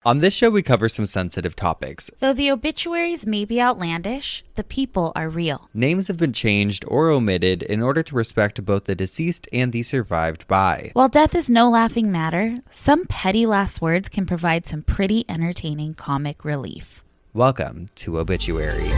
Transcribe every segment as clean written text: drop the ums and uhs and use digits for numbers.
On this show, we cover some sensitive topics. Though the obituaries may be outlandish, the people are real. Names have been changed or omitted in order to respect both the deceased and the survived by. While death is no laughing matter, some petty last words can provide some pretty entertaining comic relief. Welcome to Obituary.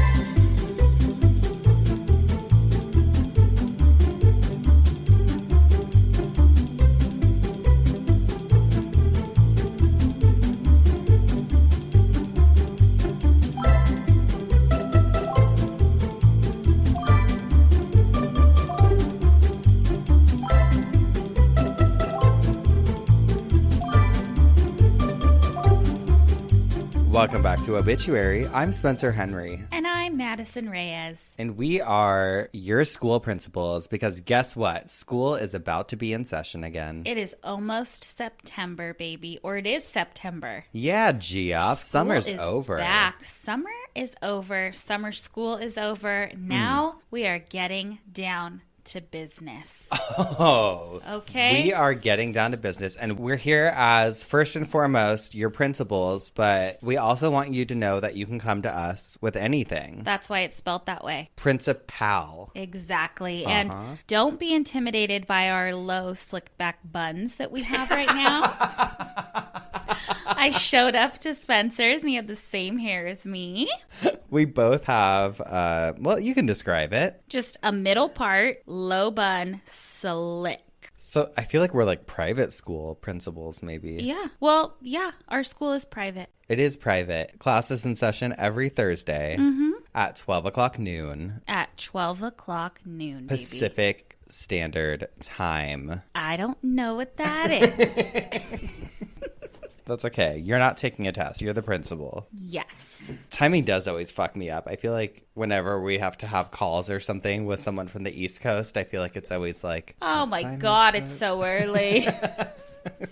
Welcome back to Obituary. I'm Spencer Henry. And I'm Madison Reyes. And we are your school principals because guess what? School is about to be in session again. It is almost September, baby. Or it is September. Yeah, Geoffs. Summer's over. Back. Summer is over. Summer school is over. Now we are getting down to business. Oh, okay. We are getting down to business, and we're here as first and foremost your principals, but we also want you to know that you can come to us with anything. That's why it's spelled that way. Principal. Exactly. And don't be intimidated by our low slick back buns that we have right now. I showed up to Spencer's and he had the same hair as me. We both have, well, you can describe it. Just a middle part, low bun, slick. So I feel like we're like private school principals, maybe. Yeah. Well, yeah, our school is private. It is private. Class is in session every Thursday at 12 o'clock noon. At 12 o'clock noon, Pacific Standard Time. I don't know what that is. That's okay. You're not taking a test. You're the principal. Yes. Timing does always fuck me up. I feel like whenever we have to have calls or something with someone from the East Coast, I feel like it's always like, oh my God, it's so early.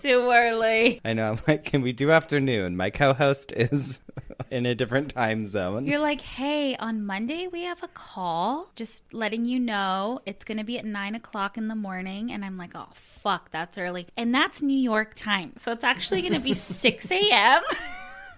Too early. I know. I'm like, can we do afternoon? My co-host is in a different time zone. You're like, hey, on Monday we have a call. Just letting you know it's going to be at 9 o'clock in the morning. And I'm like, oh, fuck, that's early. And that's New York time. So it's actually going to be 6 a.m.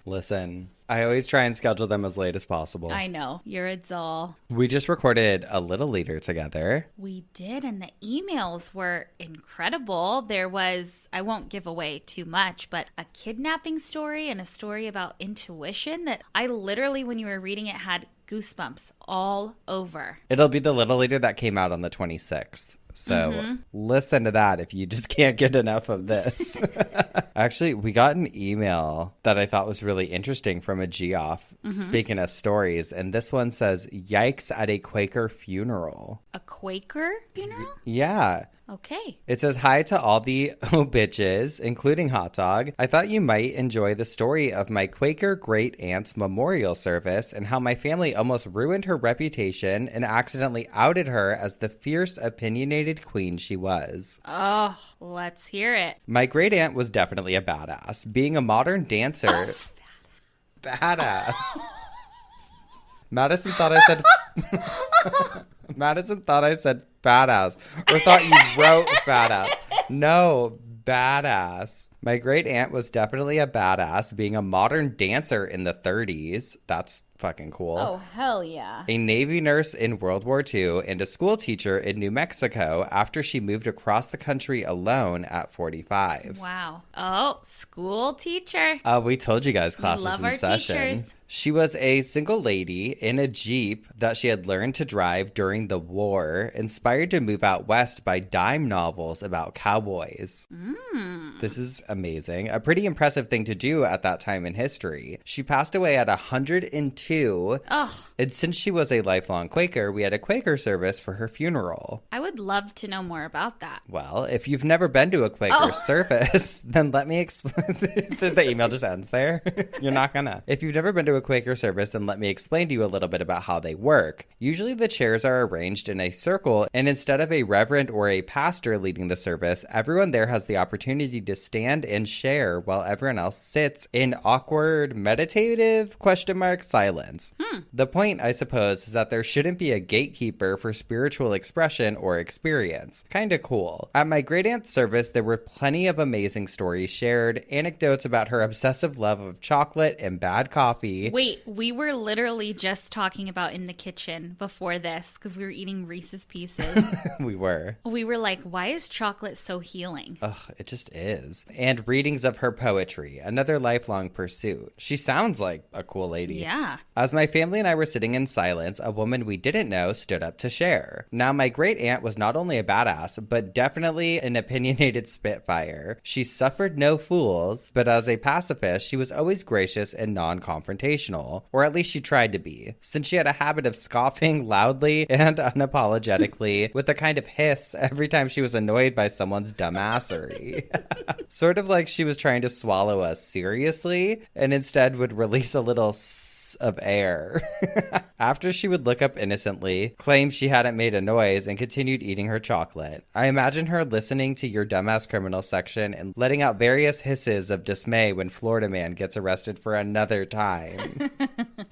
Listen, I always try and schedule them as late as possible. I know. You're a doll. We just recorded a little later together. We did, and the emails were incredible. There was, I won't give away too much, but a kidnapping story and a story about intuition that I literally, when you were reading it, had goosebumps all over. It'll be the little later that came out on the 26th. So listen to that if you just can't get enough of this. Actually, we got an email that I thought was really interesting from a Geoff, speaking of stories. And this one says, yikes at a Quaker funeral. A Quaker funeral? Yeah. Okay. It says, hi to all the bitches, including Hot Dog. I thought you might enjoy the story of my Quaker great-aunt's memorial service and how my family almost ruined her reputation and accidentally outed her as the fierce, opinionated queen she was. Oh, let's hear it. My great-aunt was definitely a badass. Being a modern dancer... Badass. Madison thought I said... Madison thought I said badass, or thought you wrote badass. No, badass. My great aunt was definitely a badass, being a modern dancer in the 30s. That's fucking cool. Oh, hell yeah. A Navy nurse in World War II and a school teacher in New Mexico after she moved across the country alone at 45. Wow. Oh, school teacher. We told you guys classes love in our session. teachers. She was a single lady in a Jeep that she had learned to drive during the war, inspired to move out west by dime novels about cowboys. This is amazing. A pretty impressive thing to do at that time in history. She passed away at 102. Ugh. And since she was a lifelong Quaker, we had a Quaker service for her funeral. I would love to know more about that. Well, if you've never been to a Quaker service, then let me explain. The email just ends there. You're not gonna. If you've never been to a Quaker service, then let me explain to you a little bit about how they work. Usually the chairs are arranged in a circle, and instead of a reverend or a pastor leading the service, everyone there has the opportunity to stand stand and share while everyone else sits in awkward, meditative, silence. The point, I suppose, is that there shouldn't be a gatekeeper for spiritual expression or experience. Kinda cool. At my great-aunt's service, there were plenty of amazing stories shared, anecdotes about her obsessive love of chocolate and bad coffee. Wait, we were literally just talking about in the kitchen before this because we were eating Reese's Pieces. We were. We were like, why is chocolate so healing? Ugh, it just is. And readings of her poetry, another lifelong pursuit. She sounds like a cool lady. Yeah. As my family and I were sitting in silence, a woman we didn't know stood up to share. Now, my great aunt was not only a badass, but definitely an opinionated spitfire. She suffered no fools, but as a pacifist, she was always gracious and non-confrontational, or at least she tried to be, since she had a habit of scoffing loudly and unapologetically with a kind of hiss every time she was annoyed by someone's dumbassery. Sort of like she was trying to swallow us seriously, and instead would release a little of air. After she would look up innocently, claim she hadn't made a noise, and continued eating her chocolate. I imagine her listening to your dumbass criminal section and letting out various hisses of dismay when Florida man gets arrested for another time.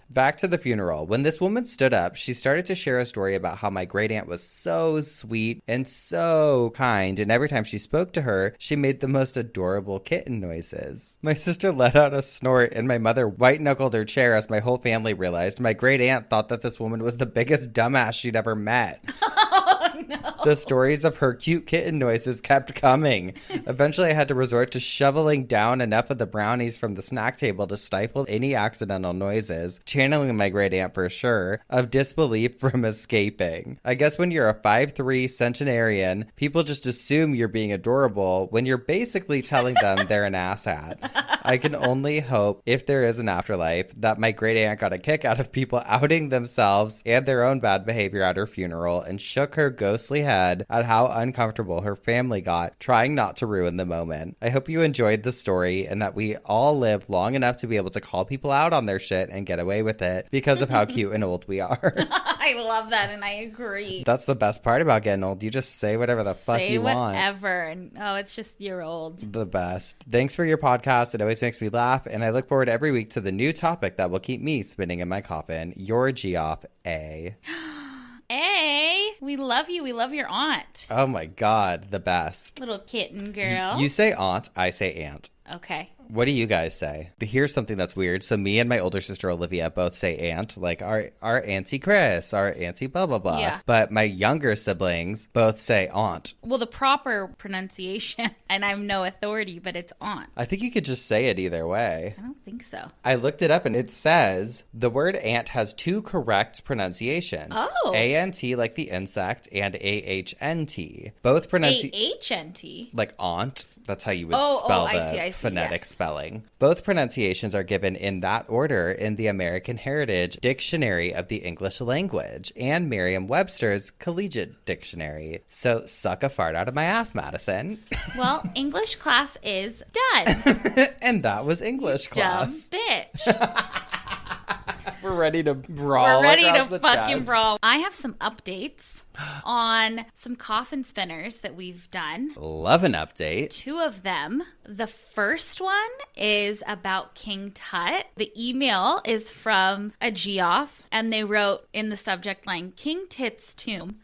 Back to the funeral. When this woman stood up, she started to share a story about how my great aunt was so sweet and so kind, and every time she spoke to her, she made the most adorable kitten noises. My sister let out a snort, and my mother white-knuckled her chair as my whole family realized my great aunt thought that this woman was the biggest dumbass she'd ever met. Oh, no. The stories of her cute kitten noises kept coming. Eventually, I had to resort to shoveling down enough of the brownies from the snack table to stifle any accidental noises, channeling my great aunt for sure, of disbelief from escaping. I guess when you're a 5'3" centenarian, people just assume you're being adorable when you're basically telling them they're an asshat. I can only hope, if there is an afterlife, that my great aunt got a kick out of people outing themselves and their own bad behavior at her funeral and shook her ghostly head at how uncomfortable her family got, trying not to ruin the moment. I hope you enjoyed the story and that we all live long enough to be able to call people out on their shit and get away with it because of how cute and old we are. I love that, and I agree. That's the best part about getting old. You just say whatever the fuck you want. Say whatever, and it's just you're old. The best. Thanks for your podcast. It always makes me laugh, and I look forward every week to the new topic that will keep me spinning in my coffin. Your Geoff A. A, we love you. We love your aunt. Oh my God, the best. Little kitten girl. You say aunt, I say aunt. Okay. What do you guys say? Here's something that's weird. So me and my older sister Olivia both say aunt, like our auntie Chris, our auntie blah, blah, blah. Yeah. But my younger siblings both say aunt. Well, the proper pronunciation, and I'm no authority, but it's aunt. I think you could just say it either way. I don't think so. I looked it up and it says the word ant has two correct pronunciations. Oh. A-N-T like the insect and A-H-N-T. Both A-H-N-T? like aunt. That's how you would spell the phonetic spelling. Both pronunciations are given in that order in the American Heritage Dictionary of the English Language and Merriam-Webster's Collegiate Dictionary. So suck a fart out of my ass, Madison. Well, English class is done. And that was English class. Dumb bitch. We're ready to brawl. We're ready to fucking brawl. I have some updates on some coffin spinners that we've done. Love an update. 2 of them. The first one is about King Tut. The email is from a Geoff, and they wrote in the subject line, King Tit's tomb.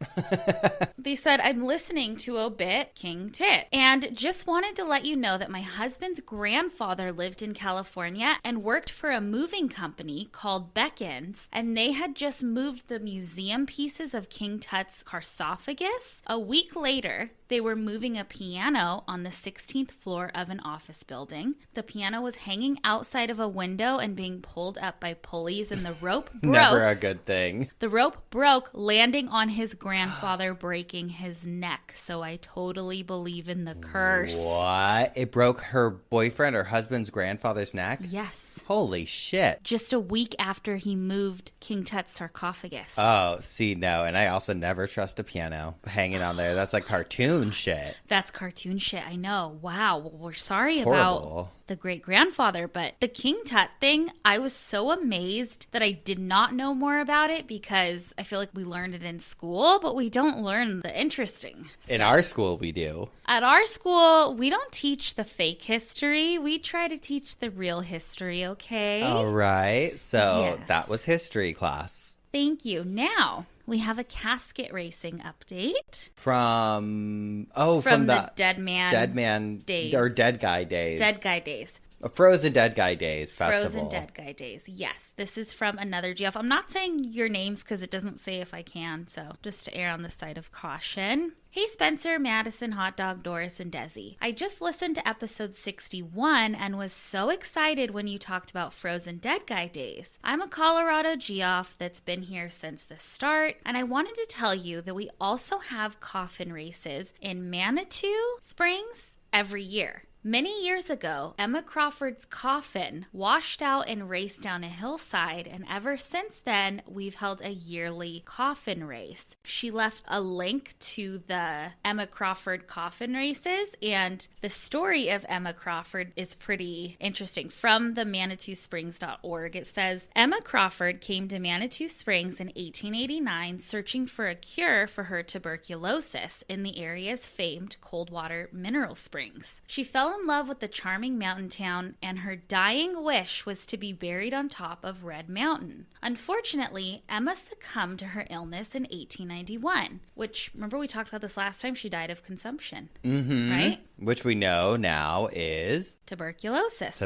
They said, I'm listening to Obit King Tit, and just wanted to let you know that my husband's grandfather lived in California and worked for a moving company called Beckons, and they had just moved the museum pieces of King Tut's sarcophagus. A week later, they were moving a piano on the 16th floor of an office building. The piano was hanging outside of a window and being pulled up by pulleys, and the rope broke. Never a good thing. The rope broke, landing on his grandfather, breaking his neck. So I totally believe in the curse. What? It broke her boyfriend or husband's grandfather's neck? Yes. Holy shit. Just a week after he moved King Tut's sarcophagus. Oh, see, no. And I also never trust a piano hanging on there. That's like cartoon shit. That's cartoon shit. I know. Wow. Well, we're sorry Horrible. the great-grandfather. But the King Tut thing, I was so amazed that I did not know more about it because I feel like we learned it in school, but we don't learn the interesting stuff. In our school, we do. At our school, we don't teach the fake history. We try to teach the real history, okay? All right. So Yes. that was history class. Thank you. Now, we have a casket racing update. From From the dead man days. Or dead guy days. Dead Guy Days. A Frozen Dead Guy Days festival. Frozen Dead Guy Days. Yes, this is from another Geoff. I'm not saying your names because it doesn't say if I can, so just to err on the side of caution. Hey Spencer, Madison, Hot Dog, Doris, and Desi. I just listened to episode 61 and was so excited when you talked about Frozen Dead Guy Days. I'm a Colorado Geoff that's been here since the start, and I wanted to tell you that we also have coffin races in Manitou Springs every year. Many years ago, Emma Crawford's coffin washed out and raced down a hillside, and ever since then, we've held a yearly coffin race. She left a link to the Emma Crawford coffin races, and the story of Emma Crawford is pretty interesting. From the ManitouSprings.org, it says, Emma Crawford came to Manitou Springs in 1889 searching for a cure for her tuberculosis in the area's famed cold water mineral springs. She fell in love with the charming mountain town, and her dying wish was to be buried on top of Red Mountain. Unfortunately, Emma succumbed to her illness in 1891, which, remember we talked about this last time, she died of consumption, right? Which we know now is Tuberculosis.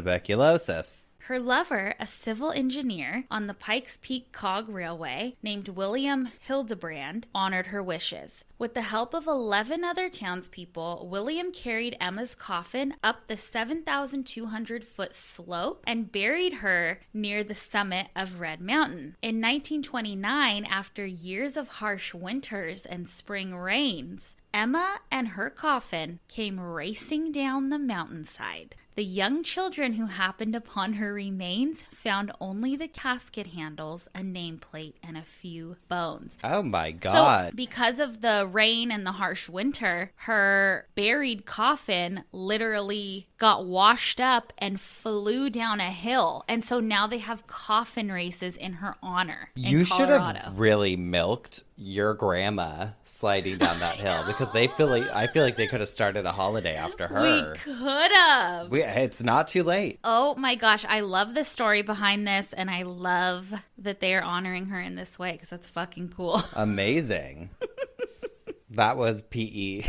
Her lover, a civil engineer on the Pikes Peak Cog Railway named William Hildebrand, honored her wishes. With the help of 11 other townspeople, William carried Emma's coffin up the 7,200-foot slope and buried her near the summit of Red Mountain. In 1929, after years of harsh winters and spring rains, Emma and her coffin came racing down the mountainside. The young children who happened upon her remains found only the casket handles, a nameplate, and a few bones. Oh my God. So, because of the rain and the harsh winter, her buried coffin literally got washed up and flew down a hill. And so now they have coffin races in her honor. You should Colorado. have really milked your grandma sliding down that hill because I feel like they could have started a holiday after her. We could have. It's not too late. Oh my gosh, I love the story behind this, and I love that they are honoring her in this way because that's fucking cool. Amazing. That was PE.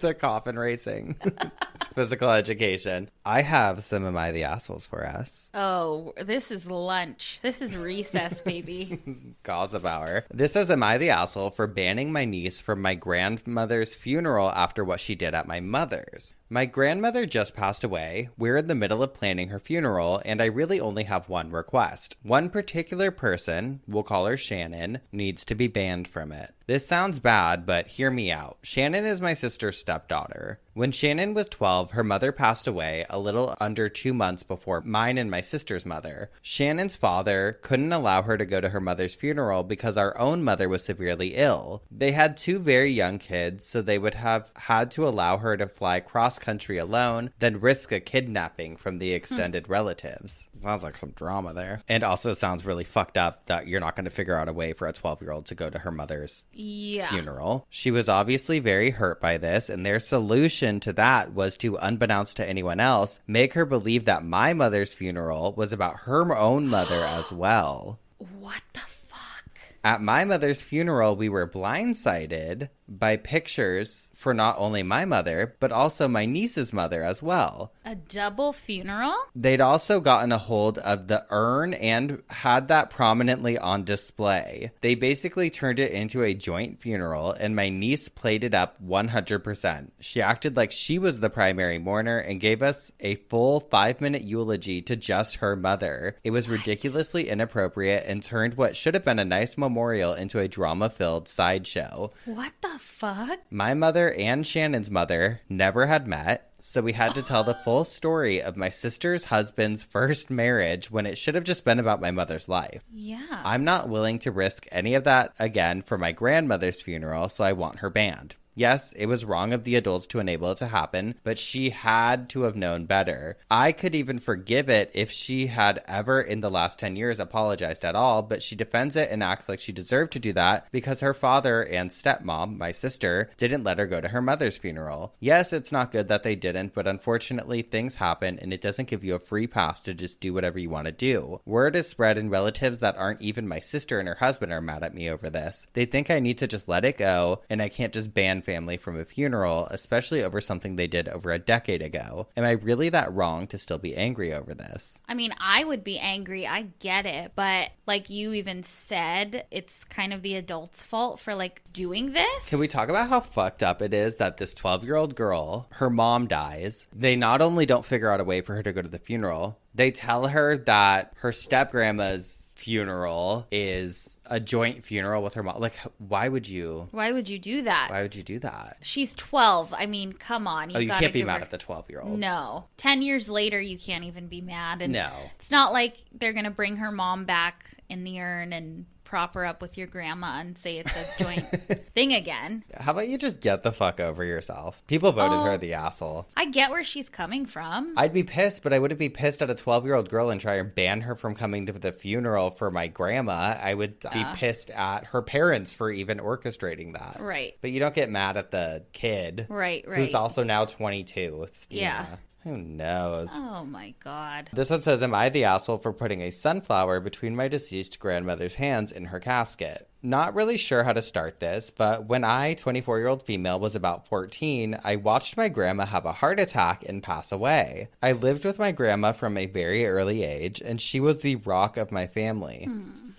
The coffin racing. It's physical education. I have some Am I the Assholes for us. Oh, this is lunch. This is recess, baby. Gossip hour. This is Am I the Asshole for banning my niece from my grandmother's funeral after what she did at my mother's. My grandmother just passed away. We're in the middle of planning her funeral, and I really only have one request. One particular person, we'll call her Shannon, needs to be banned from it. This sounds bad, but hear me out. Shannon is my sister's stepdaughter. When Shannon was 12, her mother passed away a little under 2 months before mine and my sister's mother. Shannon's father couldn't allow her to go to her mother's funeral because our own mother was severely ill. They had 2 very young kids, so they would have had to allow her to fly cross-country alone, then risk a kidnapping from the extended relatives. Sounds like some drama there. And also sounds really fucked up that you're not going to figure out a way for a 12-year-old to go to her mother's funeral. She was obviously very hurt by this, and their solution to that was to, unbeknownst to anyone else, make her believe that my mother's funeral was about her own mother as well. What the fuck? At my mother's funeral, we were blindsided by pictures for not only my mother, but also my niece's mother as well. A double funeral? They'd also gotten a hold of the urn and had that prominently on display. They basically turned it into a joint funeral, and my niece played it up 100%. She acted like she was the primary mourner and gave us a full 5-minute eulogy to just her mother. It was ridiculously inappropriate and turned what should have been a nice memorial into a drama-filled sideshow. What the fuck? My mother and Shannon's mother never had met, so we had to tell the full story of my sister's husband's first marriage when it should have just been about my mother's life. Yeah. I'm not willing to risk any of that again for my grandmother's funeral, so I want her banned. Yes, it was wrong of the adults to enable it to happen, but she had to have known better. I could even forgive it if she had ever in the last 10 years apologized at all, but she defends it and acts like she deserved to do that because her father and stepmom, my sister, didn't let her go to her mother's funeral. Yes, it's not good that they didn't, but unfortunately things happen and it doesn't give you a free pass to just do whatever you want to do. Word is spread and relatives that aren't even my sister and her husband are mad at me over this. They think I need to just let it go and I can't just ban family from a funeral, especially over something they did over a decade ago. Am I really that wrong to still be angry over this? I mean, I would be angry. I get it. But like you even said, it's kind of the adult's fault for like doing this. Can we talk about how fucked up it is that this 12-year-old girl, her mom dies. They not only don't figure out a way for her to go to the funeral, they tell her that her step-grandma's funeral is a joint funeral with her mom. Like, why would you do that? Why would you do that? She's 12. I mean, come on. You can't be mad at the 12-year-old. No. 10 years later, you can't even be mad. And no. It's not like they're going to bring her mom back in the urn and prop her up with your grandma and say it's a joint thing again. How about you just get the fuck over yourself? People voted her the asshole. I get where she's coming from. I'd be pissed, but I wouldn't be pissed at a 12-year-old girl and try and ban her from coming to the funeral for my grandma. I would be pissed at her parents for even orchestrating that. Right. But you don't get mad at the kid. Right. Who's also now 22. Yeah. Who knows? Oh, my God. This one says, am I the asshole for putting a sunflower between my deceased grandmother's hands in her casket? Not really sure how to start this, but when I, 24-year-old female, was about 14, I watched my grandma have a heart attack and pass away. I lived with my grandma from a very early age, and she was the rock of my family.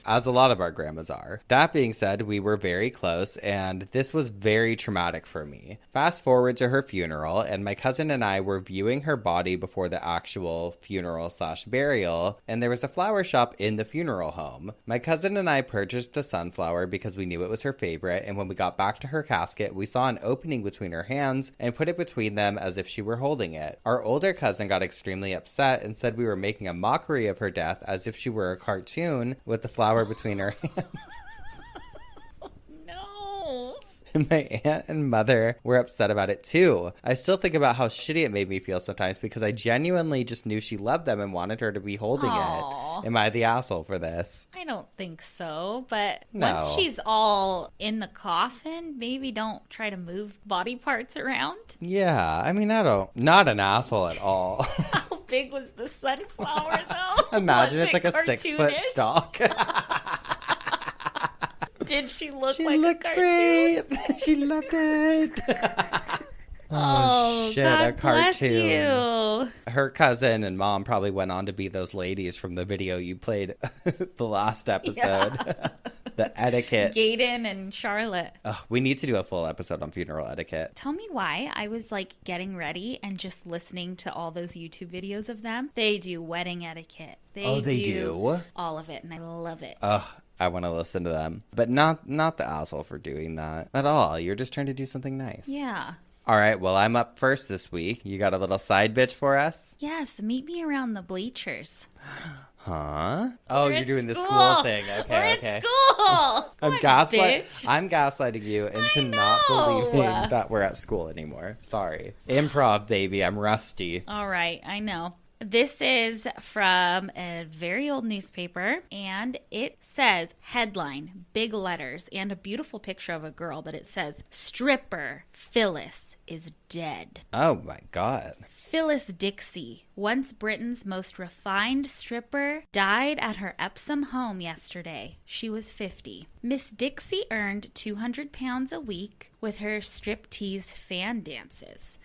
As a lot of our grandmas are. That being said, we were very close, and this was very traumatic for me. Fast forward to her funeral, and my cousin and I were viewing her body before the actual funeral/burial, and there was a flower shop in the funeral home. My cousin and I purchased a sunflower because we knew it was her favorite, and when we got back to her casket, we saw an opening between her hands and put it between them as if she were holding it. Our older cousin got extremely upset and said we were making a mockery of her death as if she were a cartoon with the flower between her hands. No. My aunt and mother were upset about it too. I still think about how shitty it made me feel sometimes because I genuinely just knew she loved them and wanted her to be holding it. Am I the asshole for this? I don't think so, but No. once she's all in the coffin, maybe don't try to move body parts around. Yeah, I mean, not an asshole at all. How big was the sunflower, though? Imagine Was it's like it a 6-foot cartoonish? stalk. Did she look She like looked a cartoon? great. She looked great. Oh, shit, God a cartoon. bless you. Her cousin and mom probably went on to be those ladies from the video you played the last episode. Yeah. The etiquette. Gaten and Charlotte. Ugh, we need to do a full episode on funeral etiquette. Tell me why I was like getting ready and just listening to all those YouTube videos of them. They do wedding etiquette. They do? All of it, and I love it. Ugh, I want to listen to them. But not the asshole for doing that at all. You're just trying to do something nice. Yeah. All right, well, I'm up first this week. You got a little side bitch for us? Yes, meet me around the bleachers. Huh? Oh, We're you're at doing the school. school thing. We're Okay, at okay. school. I'm gaslighting you into not know. believing that we're at school anymore. Sorry. Improv, baby. I'm rusty. All right, I know. This is from a very old newspaper, and it says, headline, big letters, and a beautiful picture of a girl, but it says, stripper Phyllis is dead. Oh, my God. Phyllis Dixie, once Britain's most refined stripper, died at her Epsom home yesterday. She was 50. Miss Dixie earned £200 a week with her striptease fan dances.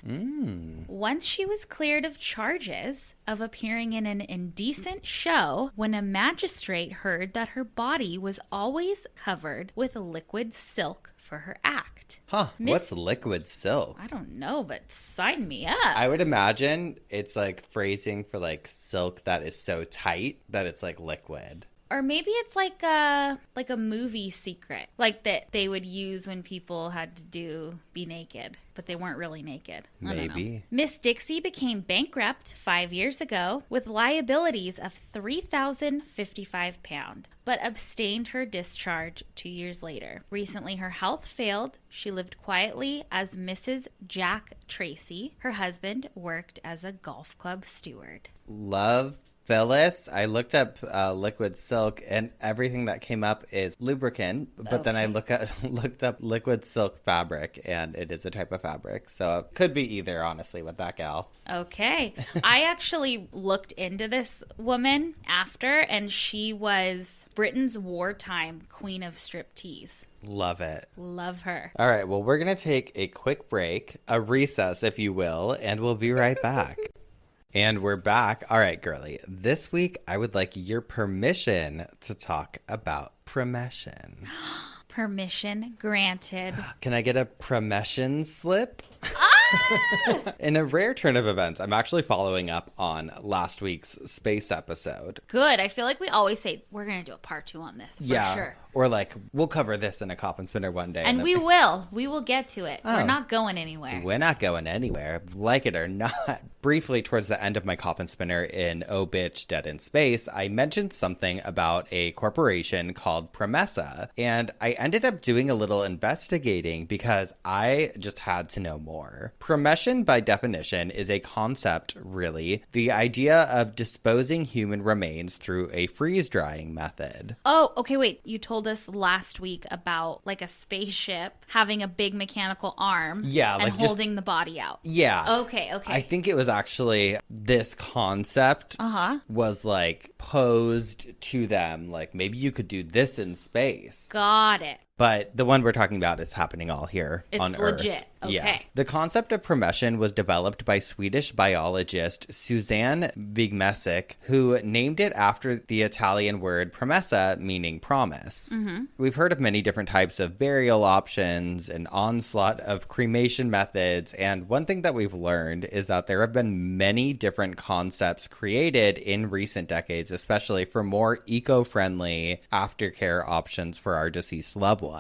Once she was cleared of charges of appearing in an indecent show when a magistrate heard that her body was always covered with liquid silk for her act. Huh. What's liquid silk? I don't know, but sign me up. I would imagine it's like phrasing for like silk that is so tight that it's like liquid. Or maybe it's like a movie secret, like that they would use when people had to be naked, but they weren't really naked. Maybe. Miss Dixie became bankrupt 5 years ago with liabilities of £3,055, but abstained her discharge 2 years later. Recently, her health failed. She lived quietly as Mrs. Jack Tracy. Her husband worked as a golf club steward. Love Phyllis. I looked up liquid silk, and everything that came up is lubricant. But then I looked up liquid silk fabric, and it is a type of fabric. So it could be either, honestly, with that gal. Okay. I actually looked into this woman after, and she was Britain's wartime queen of striptease. Love it. Love her. All right. Well, we're going to take a quick break, a recess, if you will, and we'll be right back. And we're back. All right, girly. This week, I would like your permission to talk about promession. Permission granted. Can I get a promession slip? In a rare turn of events, I'm actually following up on last week's space episode. Good. I feel like we always say, we're going to do a part 2 on this, for sure. Or like, we'll cover this in a coffin spinner one day. And we will. We will get to it. We're not going anywhere. We're not going anywhere, like it or not. Briefly, towards the end of my coffin spinner in OBITCH Dead in Space, I mentioned something about a corporation called Promessa. And I ended up doing a little investigating because I just had to know more. Promession, by definition, is a concept, really. The idea of disposing human remains through a freeze-drying method. Oh, okay, wait. You told us last week about like a spaceship having a big mechanical arm and holding the body out. Yeah. Okay. I think it was actually this concept was like posed to them. Like, maybe you could do this in space. Got it. But the one we're talking about is happening all here on Earth. It's legit. Okay. Yeah. The concept of promession was developed by Swedish biologist Suzanne Bigmesic, who named it after the Italian word promessa, meaning promise. Mm-hmm. We've heard of many different types of burial options, an onslaught of cremation methods, and one thing that we've learned is that there have been many different concepts created in recent decades, especially for more eco-friendly aftercare options for our deceased loved ones.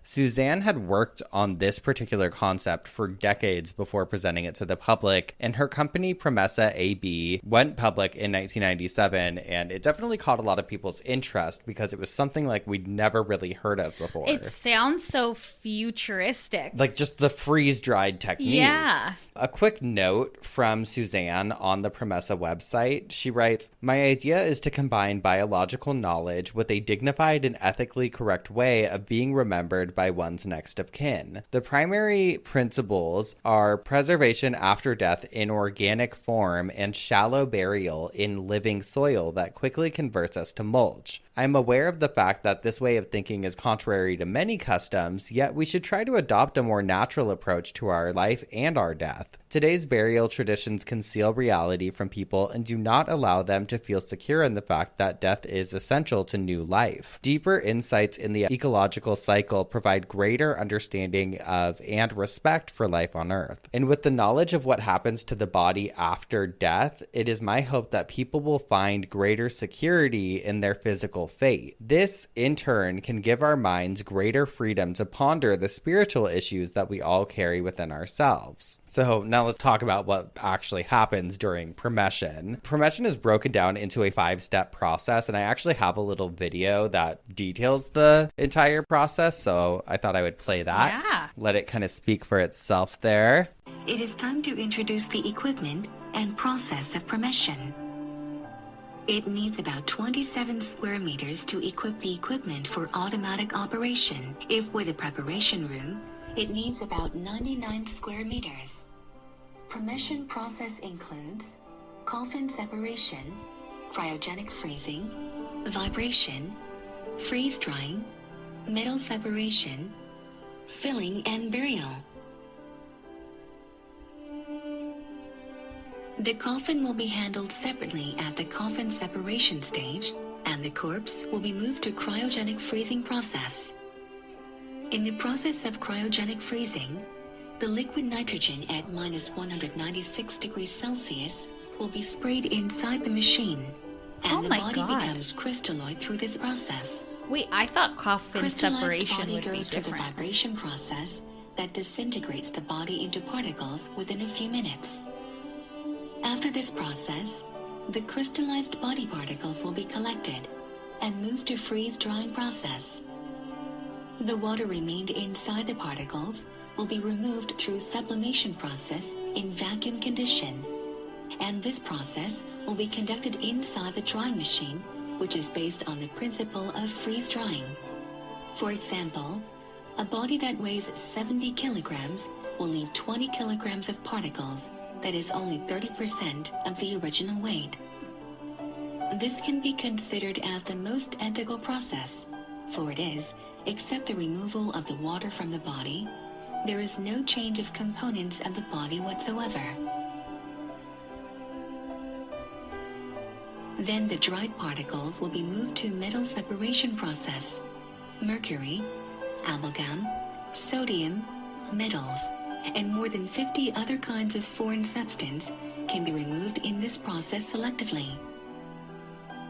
Suzanne had worked on this particular concept for decades before presenting it to the public, and her company Promessa AB went public in 1997, and it definitely caught a lot of people's interest because it was something like we'd never really heard of before. It sounds so futuristic. Like just the freeze-dried technique. Yeah. A quick note from Suzanne on the Promessa website. She writes, "My idea is to combine biological knowledge with a dignified and ethically correct way of being remembered by one's next of kin. The primary principles are preservation after death in organic form and shallow burial in living soil that quickly converts us to mulch. I am aware of the fact that this way of thinking is contrary to many customs, yet we should try to adopt a more natural approach to our life and our death. Today's burial traditions conceal reality from people and do not allow them to feel secure in the fact that death is essential to new life. Deeper insights in the ecological cycle provide greater understanding of and respect for life on Earth. And with the knowledge of what happens to the body after death, it is my hope that people will find greater security in their physical fate. This, in turn, can give our minds greater freedom to ponder the spiritual issues that we all carry within ourselves." So now let's talk about what actually happens during promession. Promession is broken down into a 5-step process, and I actually have a little video that details the entire process, so I thought I would play that. Yeah. Let it kind of speak for itself there. It is time to introduce the equipment and process of promession. It needs about 27 square meters to equip the equipment for automatic operation. If with a preparation room, it needs about 99 square meters. Promession process includes coffin separation, cryogenic freezing, vibration, freeze drying, metal separation, filling and burial. The coffin will be handled separately at the coffin separation stage, and the corpse will be moved to cryogenic freezing process. In the process of cryogenic freezing, the liquid nitrogen at minus 196 degrees Celsius will be sprayed inside the machine. and Oh the my body God. becomes crystalloid through this process. Wait, I thought coffin Crystallized separation body would be goes through the different. vibration process that disintegrates the body into particles within a few minutes. After this process, the crystallized body particles will be collected and moved to freeze-drying process. The water remained inside the particles will be removed through sublimation process in vacuum condition, and this process will be conducted inside the drying machine, which is based on the principle of freeze-drying. For example, a body that weighs 70 kilograms will leave 20 kilograms of particles, that is only 30% of the original weight. This can be considered as the most ethical process, for it is, except the removal of the water from the body, there is no change of components of the body whatsoever. Then the dried particles will be moved to metal separation process. Mercury, amalgam, sodium, metals, and more than 50 other kinds of foreign substance can be removed in this process selectively.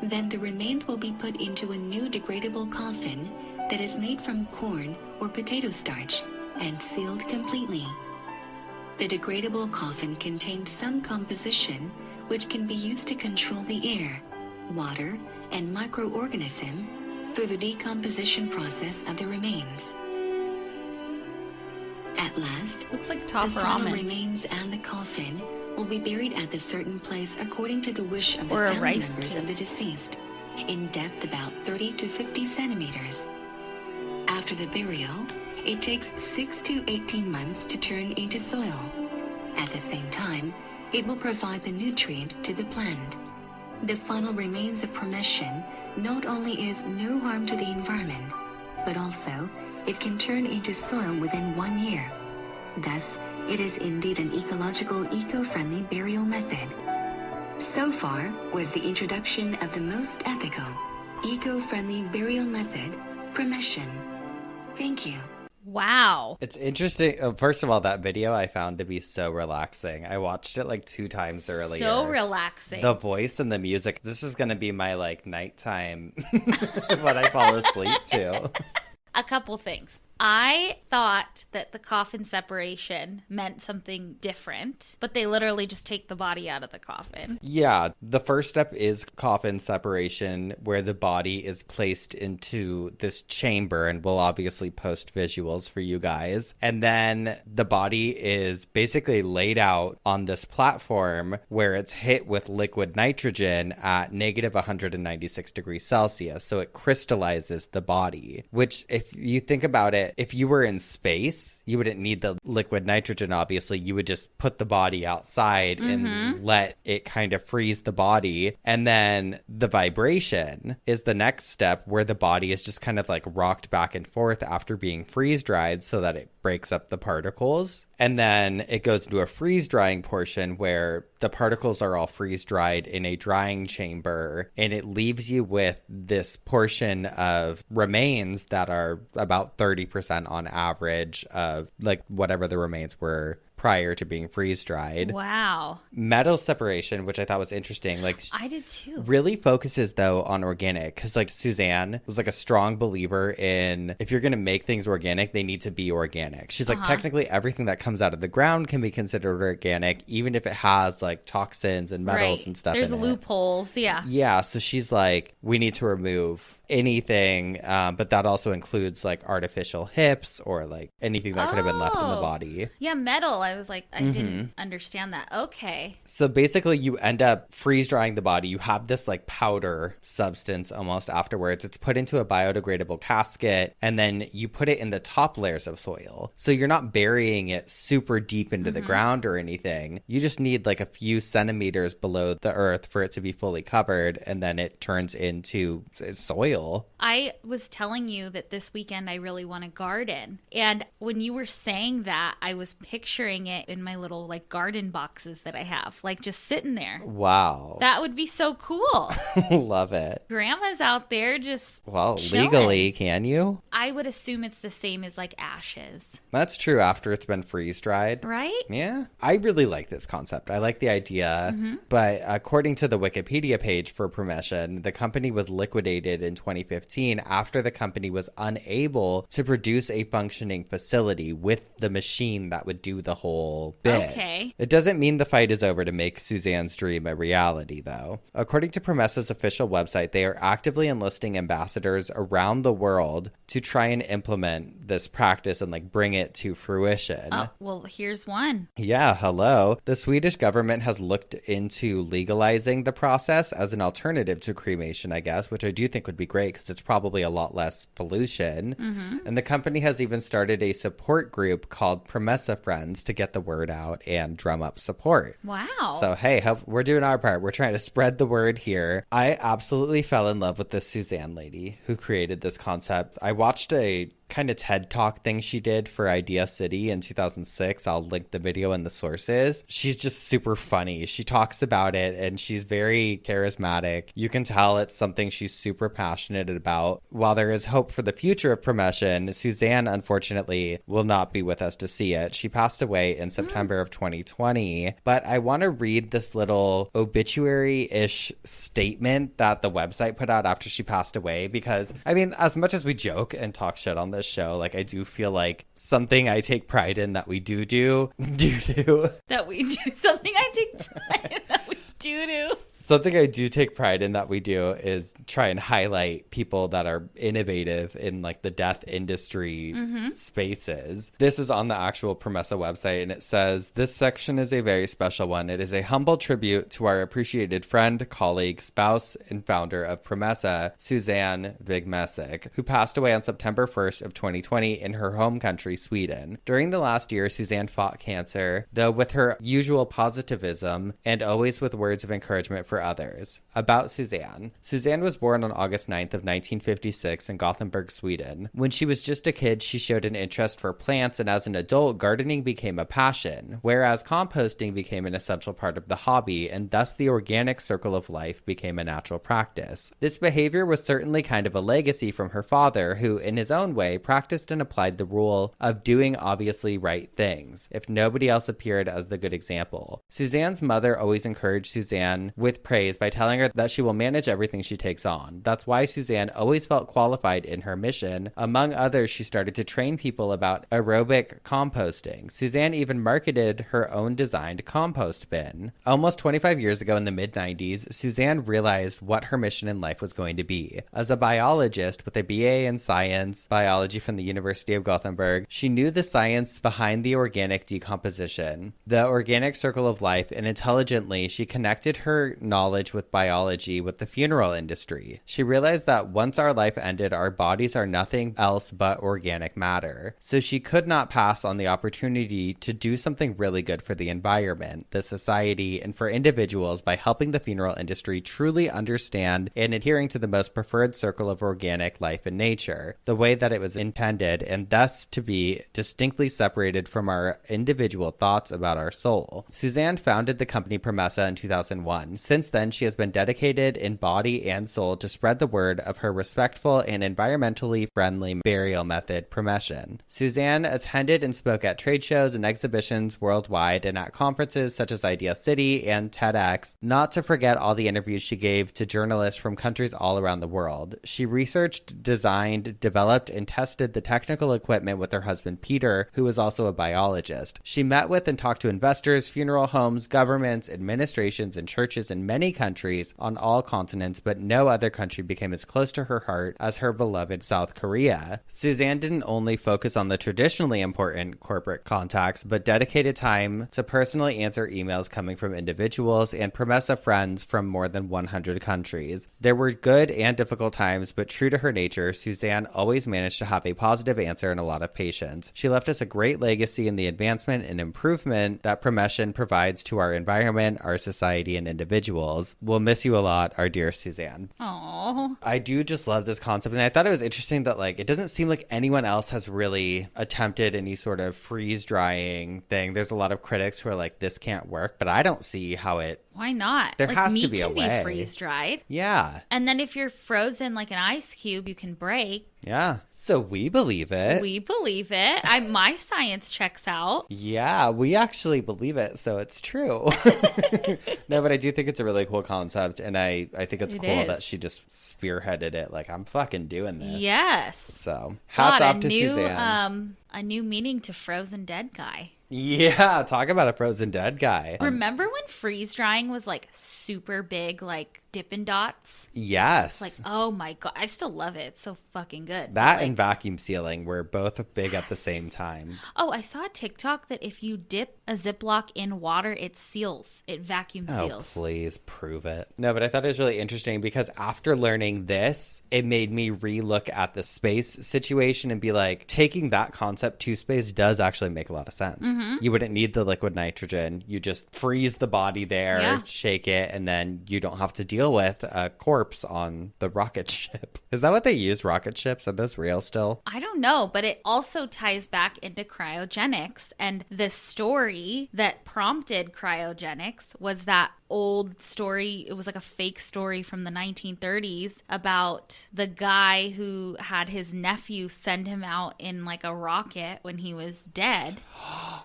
Then the remains will be put into a new degradable coffin that is made from corn or potato starch and sealed completely. The degradable coffin contains some composition which can be used to control the air, water, and microorganism through the decomposition process of the remains. At last, Looks like the top final ramen. remains and the coffin will be buried at the certain place according to the wish of the Or a family rice members cake. of the deceased, in depth about 30 to 50 centimeters. After the burial, it takes 6 to 18 months to turn into soil. At the same time, it will provide the nutrient to the plant. The final remains of promession not only is no harm to the environment, but also it can turn into soil within 1 year. Thus, it is indeed an ecological, eco-friendly burial method. So far was the introduction of the most ethical, eco-friendly burial method, promession. Thank you. Wow. It's interesting. First of all, that video I found to be so relaxing. I watched it like 2 times earlier. So relaxing. The voice and the music. This is going to be my like nighttime when I fall asleep too. A couple things. I thought that the coffin separation meant something different, but they literally just take the body out of the coffin. Yeah, the first step is coffin separation, where the body is placed into this chamber, and we'll obviously post visuals for you guys. And then the body is basically laid out on this platform where it's hit with liquid nitrogen at negative 196 degrees Celsius. So it crystallizes the body, which if you think about it, if you were in space, you wouldn't need the liquid nitrogen, obviously. You would just put the body outside and let it kind of freeze the body. And then the vibration is the next step, where the body is just kind of like rocked back and forth after being freeze dried so that it breaks up the particles. And then it goes into a freeze drying portion where the particles are all freeze dried in a drying chamber, and it leaves you with this portion of remains that are about 30% on average of like whatever the remains were prior to being freeze dried. Wow. Metal separation, which I thought was interesting, like I did too. really focuses though on organic, because like Suzanne was like a strong believer in, if you're going to make things organic, they need to be organic. She's like, technically everything that comes out of the ground can be considered organic, even if it has like toxins and metals and stuff There's in it. loopholes. Yeah. Yeah, so she's like, we need to remove anything, but that also includes like artificial hips or like anything that could have been left in the Oh. body. Yeah, metal. I was like, I didn't understand that. Okay. So basically you end up freeze drying the body. You have this like powder substance almost afterwards. It's put into a biodegradable casket, and then you put it in the top layers of soil. So you're not burying it super deep into the ground or anything. You just need like a few centimeters below the earth for it to be fully covered, and then it turns into soil soil. I was telling you that this weekend I really want to garden. And when you were saying that, I was picturing it in my little like garden boxes that I have, like just sitting there. Wow. That would be so cool. Love it. Grandma's out there just Well, chilling. legally, can you? I would assume it's the same as like ashes. That's true after it's been freeze-dried. Right? Yeah. I really like this concept. I like the idea. But according to the Wikipedia page for Promession, the company was liquidated in 2015 after the company was unable to produce a functioning facility with the machine that would do the whole bit. Okay. It doesn't mean the fight is over to make Suzanne's dream a reality, though. According to Promessa's official website, they are actively enlisting ambassadors around the world to try and implement this practice and like bring it to fruition. Oh, well, here's one. Yeah, hello. The Swedish government has looked into legalizing the process as an alternative to cremation, I guess, which I do think would be great because it's probably a lot less pollution. And the company has even started a support group called Promessa Friends to get the word out and drum up support. Wow. So, hey, we're doing our part. We're trying to spread the word here. I absolutely fell in love with this Suzanne lady who created this concept. I watched a kind of TED Talk thing she did for Idea City in 2006. I'll link the video in the sources. She's just super funny. She talks about it and she's very charismatic. You can tell it's something she's super passionate about. While there is hope for the future of Promession, Suzanne, unfortunately, will not be with us to see it. She passed away in September of 2020. But I want to read this little obituary-ish statement that the website put out after she passed away because, I mean, as much as we joke and talk shit on this show, like I do feel like something I take pride in that we do That we do. Something I take pride in that we do. Something I do take pride in that we do is try and highlight people that are innovative in like the death industry spaces. This is on the actual Promessa website and it says, this section is a very special one. It is a humble tribute to our appreciated friend, colleague, spouse, and founder of Promessa, Suzanne Vigmesic, who passed away on September 1st of 2020 in her home country, Sweden. During the last year, Suzanne fought cancer, though with her usual positivism and always with words of encouragement for others. About Suzanne. Suzanne was born on August 9th of 1956 in Gothenburg, Sweden. When she was just a kid, she showed an interest for plants, and as an adult, gardening became a passion, whereas composting became an essential part of the hobby, and thus the organic circle of life became a natural practice. This behavior was certainly kind of a legacy from her father, who, in his own way, practiced and applied the rule of doing obviously right things, if nobody else appeared as the good example. Suzanne's mother always encouraged Suzanne with praise by telling her that she will manage everything she takes on. That's why Suzanne always felt qualified in her mission. Among others, she started to train people about aerobic composting. Suzanne even marketed her own designed compost bin. Almost 25 years ago in the mid-90s, Suzanne realized what her mission in life was going to be. As a biologist with a BA in science, biology from the University of Gothenburg, she knew the science behind the organic decomposition, the organic circle of life, and intelligently she connected her knowledge with biology with the funeral industry. She realized that once our life ended, our bodies are nothing else but organic matter. So she could not pass on the opportunity to do something really good for the environment, the society, and for individuals by helping the funeral industry truly understand and adhering to the most preferred circle of organic life in nature, the way that it was intended, and thus to be distinctly separated from our individual thoughts about our soul. Suzanne founded the company Promessa in 2001. Since then, she has been dedicated in body and soul to spread the word of her respectful and environmentally friendly burial method, promession. Suzanne attended and spoke at trade shows and exhibitions worldwide and at conferences such as Idea City and TEDx, not to forget all the interviews she gave to journalists from countries all around the world. She researched, designed, developed, and tested the technical equipment with her husband Peter, who was also a biologist. She met with and talked to investors, funeral homes, governments, administrations, and churches in many countries on all continents, but no other country became as close to her heart as her beloved South Korea. Suzanne didn't only focus on the traditionally important corporate contacts, but dedicated time to personally answer emails coming from individuals and Promessa friends from more than 100 countries. There were good and difficult times, but true to her nature, Suzanne always managed to have a positive answer and a lot of patience. She left us a great legacy in the advancement and improvement that Promession provides to our environment, our society, and individuals. Jewels. We'll miss you a lot, our dear Suzanne. Oh. I do just love this concept. And I thought it was interesting that, like, it doesn't seem like anyone else has really attempted any sort of freeze drying thing. There's a lot of critics who are like, this can't work, but I don't see how it... Why not? There has to meat be a can way. be freeze dried. Yeah. And then if you're frozen like an ice cube, you can break. Yeah. So we believe it. We believe it. My science checks out. Yeah, we actually believe it, so it's true. No, but I do think it's a really cool concept, and I think it's cool that she just spearheaded it. Like, I'm fucking doing this. Yes. So, hats off to Suzanne. A new meaning to frozen dead guy. Yeah, talk about a frozen dead guy. Remember when freeze drying was like super big, like Dippin' Dots? Yes. Like, oh my God. I still love it. It's so fucking good. That and vacuum sealing were both big at the same time. Oh, I saw a TikTok that if you dip a Ziploc in water, it seals. It vacuum seals. Oh, please prove it. No, but I thought it was really interesting because after learning this, it made me relook at the space situation and be like, taking that concept to space does actually make a lot of sense. Mm-hmm. You wouldn't need the liquid nitrogen. You just freeze the body there, shake it, and then you don't have to deal with a corpse on the rocket ship. Is that what they use, rocket ships? Are those real still? I don't know, but it also ties back into cryogenics. And the story that prompted cryogenics was that old story. It was like a fake story from the 1930s about the guy who had his nephew send him out in like a rocket when he was dead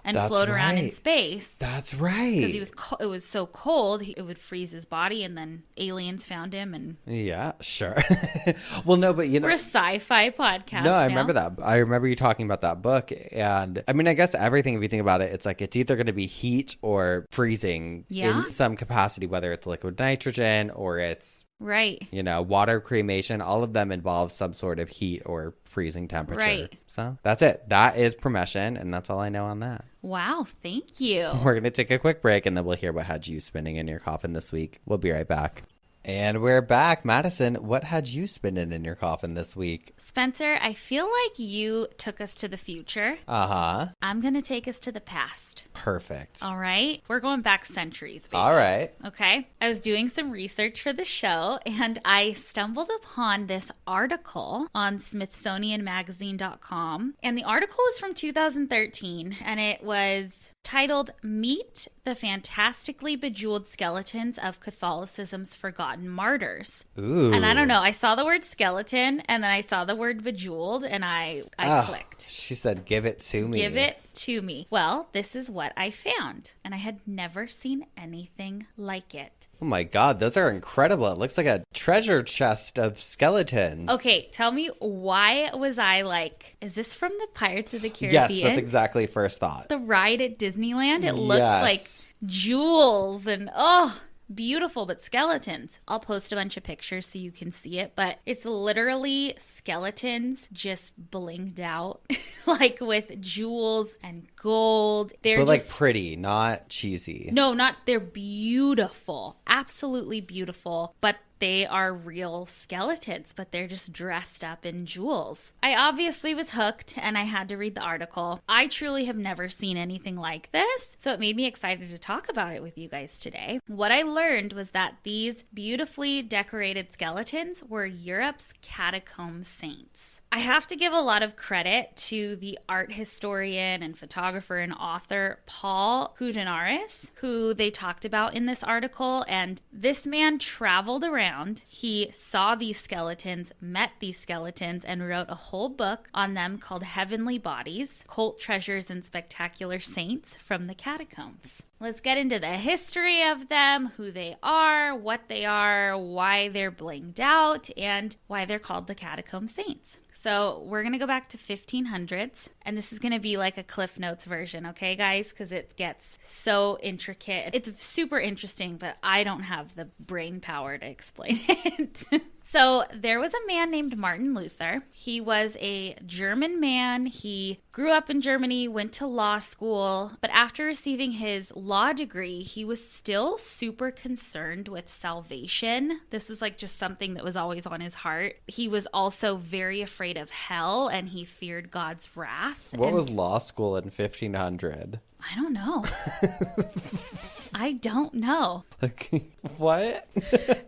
and float around in space. That's right. Because it was so cold, it would freeze his body, and then aliens found him. And yeah, sure. Well, no, but we're a sci-fi podcast. No, I remember that. I remember you talking about that book, and I mean, I guess everything. If you think about it, it's like it's either going to be heat or freezing in some capacity, whether it's liquid nitrogen or it's water cremation. All of them involve some sort of heat or freezing temperature. Right. So that's it. That is promession, and that's all I know on that. Wow, thank you. We're going to take a quick break, and then we'll hear what had you spinning in your coffin this week. We'll be right back. And we're back. Madison, what had you spinning in your coffin this week? Spencer, I feel like you took us to the future. Uh-huh. I'm going to take us to the past. Perfect. All right. We're going back centuries, baby. All right. Okay. I was doing some research for the show, and I stumbled upon this article on smithsonianmagazine.com. And the article was from 2013, and it was titled Meet the Fantastically Bejeweled Skeletons of Catholicism's Forgotten Martyrs. Ooh. And I don't know, I saw the word skeleton and then I saw the word bejeweled and I clicked. She said, give it to me. Give it to me. Well, this is what I found, and I had never seen anything like it. Oh my God, those are incredible. It looks like a treasure chest of skeletons. Okay, tell me, why was I like, is this from the Pirates of the Caribbean? Yes, that's exactly first thought. The ride at Disneyland? It looks like jewels and, beautiful, but skeletons. I'll post a bunch of pictures so you can see it, but it's literally skeletons just blinged out, like with jewels and gold. They're but like pretty, not cheesy. No, they're beautiful. Absolutely beautiful, but they are real skeletons, but they're just dressed up in jewels. I obviously was hooked and I had to read the article. I truly have never seen anything like this, so it made me excited to talk about it with you guys today. What I learned was that these beautifully decorated skeletons were Europe's catacomb saints. I have to give a lot of credit to the art historian and photographer and author Paul Koudounaris, who they talked about in this article. And this man traveled around. He saw these skeletons, met these skeletons, and wrote a whole book on them called Heavenly Bodies, Cult Treasures and Spectacular Saints from the Catacombs. Let's get into the history of them, who they are, what they are, why they're blinged out, and why they're called the Catacomb Saints. So we're going to go back to 1500s, and this is going to be like a Cliff Notes version, okay, guys? Because it gets so intricate. It's super interesting, but I don't have the brain power to explain it. So there was a man named Martin Luther. He was a German man. He grew up in Germany, went to law school, but after receiving his law degree, he was still super concerned with salvation. This was like just something that was always on his heart. He was also very afraid of hell, and he feared God's wrath. What was law school in 1500? I don't know. I don't know. What?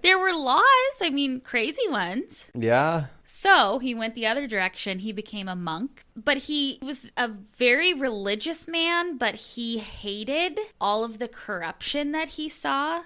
There were laws. I mean, crazy ones. Yeah. So he went the other direction. He became a monk. But he was a very religious man, but he hated all of the corruption that he saw.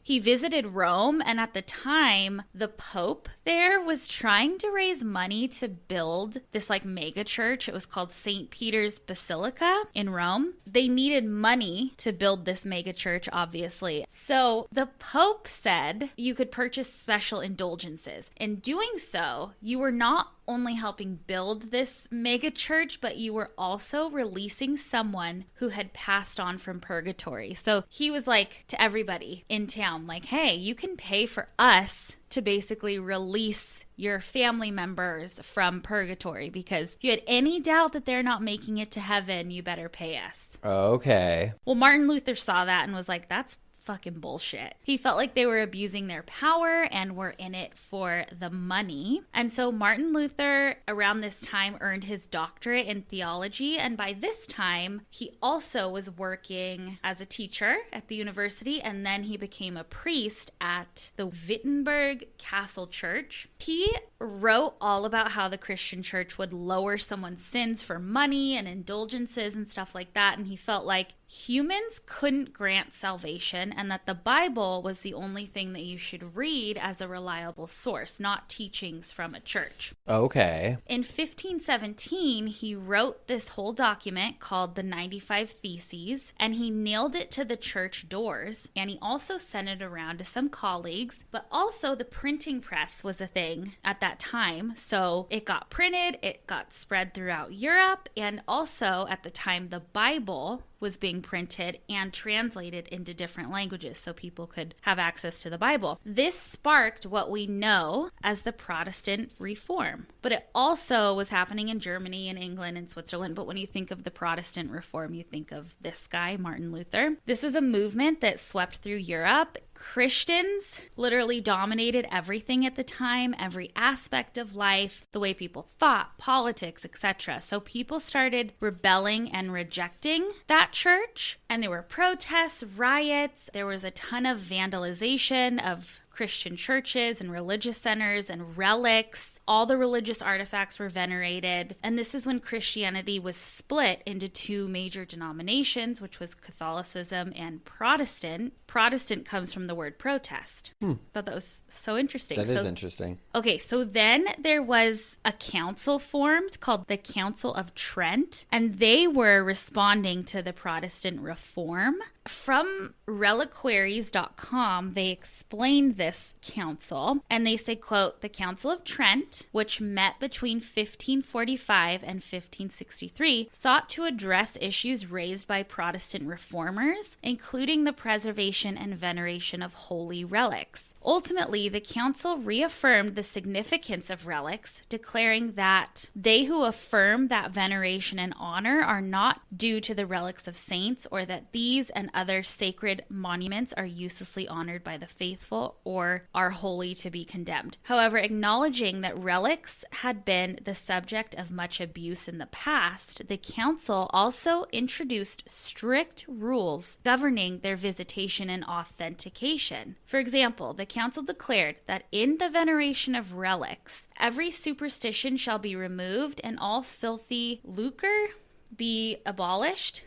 He visited Rome, and at the time, the Pope there was trying to raise money to build this like mega church. It was called St. Peter's Basilica in Rome. They needed money to build this mega church, obviously. So the Pope said you could purchase special indulgences. In doing so, you were not only helping build this mega church, but you were also releasing someone who had passed on from purgatory. So he was like to everybody in town, like, hey, you can pay for us to basically release your family members from purgatory, because if you had any doubt that they're not making it to heaven, you better pay us. Okay. Well, Martin Luther saw that and was like, that's fucking bullshit. He felt like they were abusing their power and were in it for the money. And so Martin Luther around this time earned his doctorate in theology, and by this time he also was working as a teacher at the university, and then he became a priest at the Wittenberg Castle Church. He wrote all about how the Christian church would lower someone's sins for money and indulgences and stuff like that, and he felt like humans couldn't grant salvation and that the Bible was the only thing that you should read as a reliable source, not teachings from a church. Okay. In 1517, he wrote this whole document called the 95 Theses, and he nailed it to the church doors, and he also sent it around to some colleagues, but also the printing press was a thing at that time, so it got printed, it got spread throughout Europe, and also at the time the Bible was being printed and translated into different languages so people could have access to the Bible. This sparked what we know as the Protestant Reform. But it also was happening in Germany and England and Switzerland. But when you think of the Protestant Reform, you think of this guy, Martin Luther. This was a movement that swept through Europe. Christians literally dominated everything at the time, every aspect of life, the way people thought, politics, etc. So people started rebelling and rejecting that church, and there were protests, riots, there was a ton of vandalization of Christian churches and religious centers and relics. All the religious artifacts were venerated. And this is when Christianity was split into two major denominations, which was Catholicism and Protestant. Protestant comes from the word protest. Thought that was so interesting. That is interesting. Okay, so then there was a council formed called the Council of Trent, and they were responding to the Protestant Reform. From reliquaries.com, they explained this council, and they say, quote, the Council of Trent, which met between 1545 and 1563, sought to address issues raised by Protestant reformers, including the preservation and veneration of holy relics. Ultimately, the council reaffirmed the significance of relics, declaring that they who affirm that veneration and honor are not due to the relics of saints, or that these and other sacred monuments are uselessly honored by the faithful or are wholly to be condemned. However, acknowledging that relics had been the subject of much abuse in the past, the council also introduced strict rules governing their visitation and authentication. For example, the council declared that in the veneration of relics, every superstition shall be removed and all filthy lucre be abolished.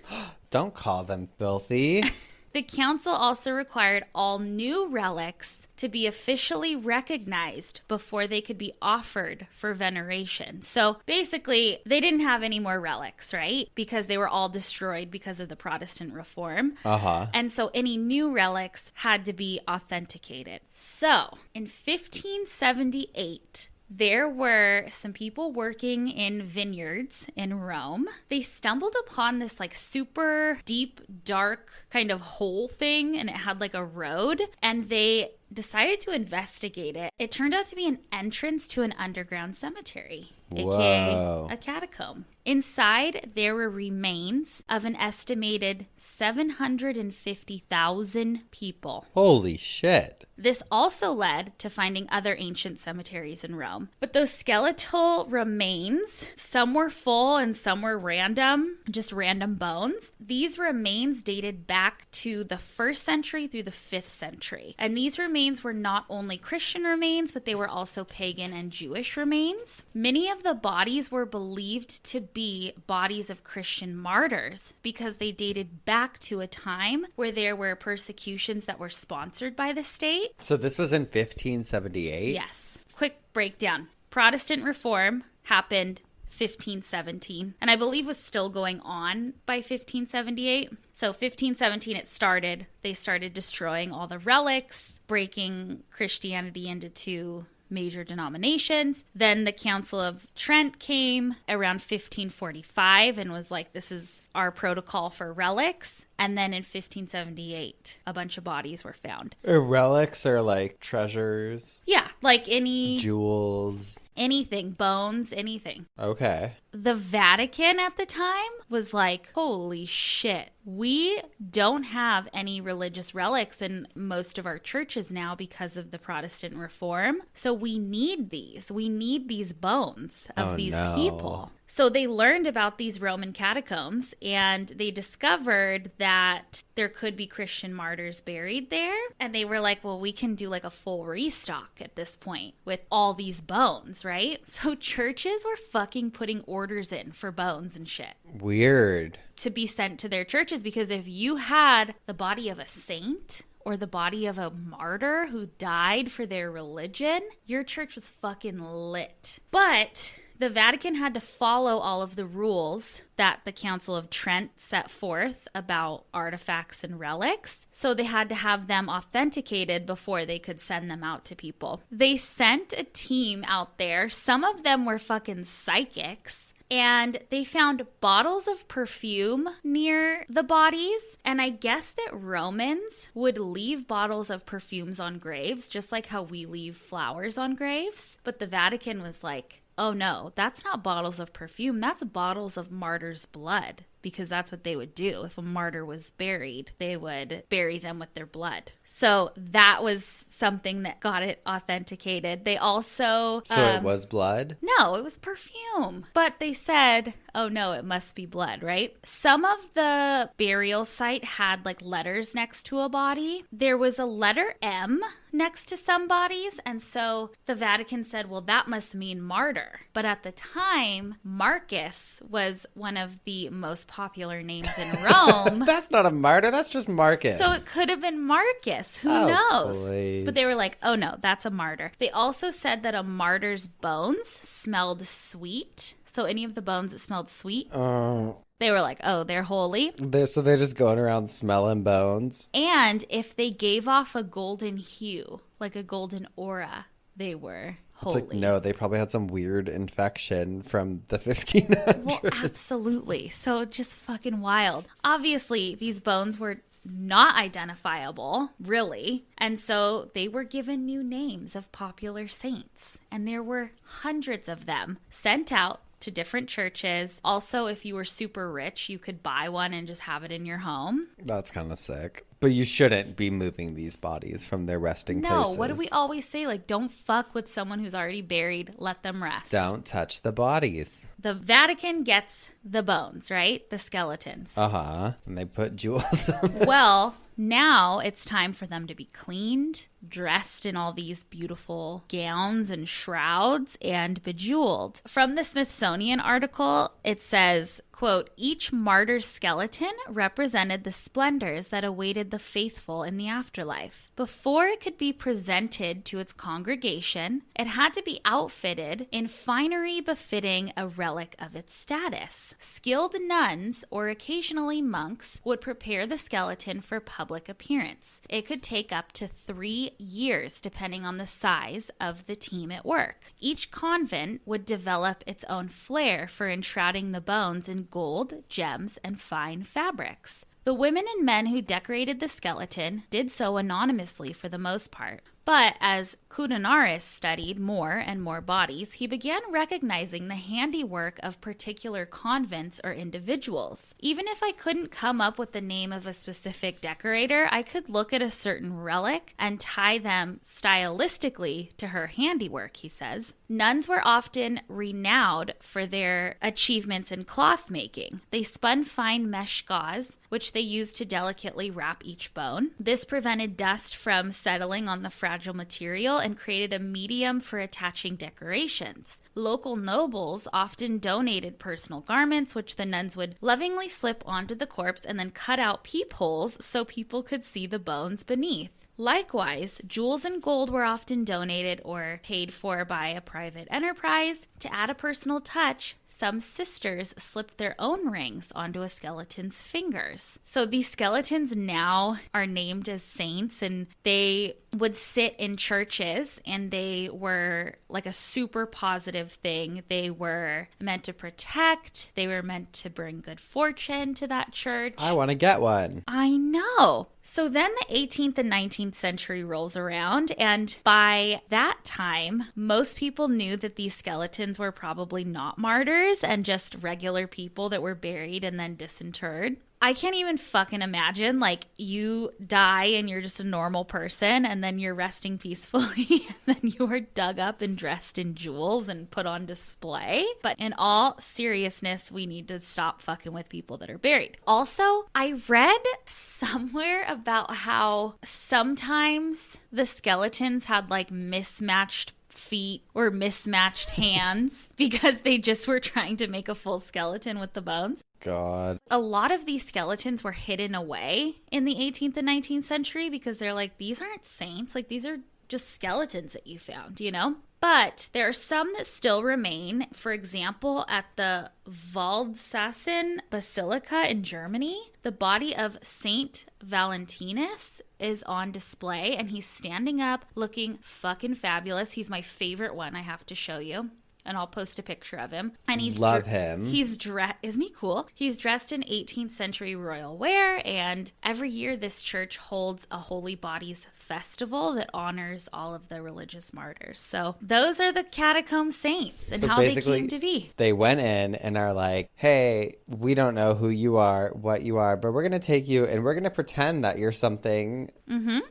Don't call them filthy. The council also required all new relics to be officially recognized before they could be offered for veneration. So basically, they didn't have any more relics, right? Because they were all destroyed because of the Protestant Reform. And so any new relics had to be authenticated. So in 1578, there were some people working in vineyards in Rome. They stumbled upon this like super deep, dark kind of hole thing, and it had like a road, and they decided to investigate it. It turned out to be an entrance to an underground cemetery. aka a catacomb. Inside, there were remains of an estimated 750,000 people. Holy shit. This also led to finding other ancient cemeteries in Rome. But those skeletal remains, some were full and some were random, just random bones. These remains dated back to the 1st century through the 5th century. And these remains were not only Christian remains, but they were also pagan and Jewish remains. Many of the bodies were believed to be bodies of Christian martyrs because they dated back to a time where there were persecutions that were sponsored by the state. So this was in 1578? Yes. Quick breakdown. Protestant reform happened 1517, and I believe was still going on by 1578. So 1517 it started. They started destroying all the relics, breaking Christianity into 2 major denominations. Then the Council of Trent came around 1545 and was like, this is our protocol for relics. And then in 1578, a bunch of bodies were found. Relics are like treasures? Yeah, like any... jewels? Anything, bones, anything. Okay. The Vatican at the time was like, holy shit, we don't have any religious relics in most of our churches now because of the Protestant reform. So we need these. We need these bones of these people. So they learned about these Roman catacombs and they discovered that there could be Christian martyrs buried there. And they were like, well, we can do like a full restock at this point with all these bones, right? So churches were fucking putting orders in for bones and shit. Weird. To be sent to their churches, because if you had the body of a saint or the body of a martyr who died for their religion, your church was fucking lit. But the Vatican had to follow all of the rules that the Council of Trent set forth about artifacts and relics. So they had to have them authenticated before they could send them out to people. They sent a team out there. Some of them were fucking psychics. And they found bottles of perfume near the bodies. And I guess that Romans would leave bottles of perfumes on graves, just like how we leave flowers on graves. But the Vatican was like, oh no, that's not bottles of perfume. That's bottles of martyrs' blood. Because that's what they would do. If a martyr was buried, they would bury them with their blood. So that was something that got it authenticated. They also... So it was blood? No, it was perfume. But they said, oh no, it must be blood, right? Some of the burial site had like letters next to a body. There was a letter M next to some bodies. And so the Vatican said, well, that must mean martyr. But at the time, Marcus was one of the most popular names in Rome. That's not a martyr. That's just Marcus. So it could have been Marcus. Who knows? Please. But they were like, oh no, that's a martyr. They also said that a martyr's bones smelled sweet. So any of the bones that smelled sweet, they were like, oh, they're holy. So they're just going around smelling bones. And if they gave off a golden hue, like a golden aura, they were holy. It's like, no, they probably had some weird infection from the 1500s. Well, absolutely. So just fucking wild. Obviously, these bones were not identifiable, really. And so they were given new names of popular saints. And there were hundreds of them sent out to different churches. Also, if you were super rich, you could buy one and just have it in your home. That's kind of sick. But you shouldn't be moving these bodies from their resting places. No, what do we always say? Like, don't fuck with someone who's already buried. Let them rest. Don't touch the bodies. The Vatican gets the bones, right? The skeletons. Uh-huh. And they put jewels on them. Well, now it's time for them to be cleaned, dressed in all these beautiful gowns and shrouds, and bejeweled. From the Smithsonian article, it says, quote, each martyr's skeleton represented the splendors that awaited the faithful in the afterlife. Before it could be presented to its congregation, it had to be outfitted in finery befitting a relic of its status. Skilled nuns, or occasionally monks, would prepare the skeleton for public appearance. It could take up to 3 years depending on the size of the team at work. Each convent would develop its own flair for enshrouding the bones in gold, gems, and fine fabrics. The women and men who decorated the skeleton did so anonymously for the most part. But as Koudenaris studied more and more bodies, he began recognizing the handiwork of particular convents or individuals. Even if I couldn't come up with the name of a specific decorator, I could look at a certain relic and tie them stylistically to her handiwork, he says. Nuns were often renowned for their achievements in cloth making. They spun fine mesh gauze, which they used to delicately wrap each bone. This prevented dust from settling on the fragile material and created a medium for attaching decorations. Local nobles often donated personal garments, which the nuns would lovingly slip onto the corpse and then cut out peepholes so people could see the bones beneath. Likewise, jewels and gold were often donated or paid for by a private enterprise. To add a personal touch, some sisters slipped their own rings onto a skeleton's fingers. So these skeletons now are named as saints, and they would sit in churches, and they were like a super positive thing. They were meant to protect. They were meant to bring good fortune to that church. I want to get one. I know. So then the 18th and 19th century rolls around, and by that time, most people knew that these skeletons were probably not martyrs and just regular people that were buried and then disinterred. I can't even fucking imagine, like, you die and you're just a normal person and then you're resting peacefully and then you are dug up and dressed in jewels and put on display. But in all seriousness, we need to stop fucking with people that are buried. Also, I read somewhere about how sometimes the skeletons had like mismatched feet or mismatched hands because they just were trying to make a full skeleton with the bones. God. A lot of these skeletons were hidden away in the 18th and 19th century because they're like, these aren't saints. Like, these are just skeletons that you found, you know? But there are some that still remain. For example, at the Waldsassen Basilica in Germany, the body of Saint Valentinus is on display, and he's standing up looking fucking fabulous. He's my favorite one. I have to show you. And I'll post a picture of him. And he's love him. He's isn't he cool? He's dressed in 18th century royal wear, and every year this church holds a Holy Bodies festival that honors all of the religious martyrs. So those are the catacomb saints and how they came to be. They went in and are like, hey, we don't know who you are, what you are, but we're going to take you and we're going to pretend that you're something,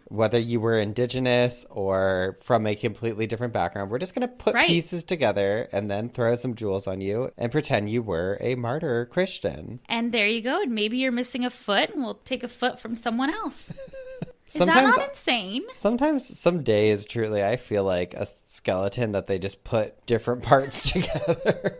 whether you were indigenous or from a completely different background. We're just going to put pieces together and then throw some jewels on you and pretend you were a martyr Christian. And there you go. And maybe you're missing a foot, and we'll take a foot from someone else. Is that not insane? Sometimes, some days, truly, I feel like a skeleton that they just put different parts together.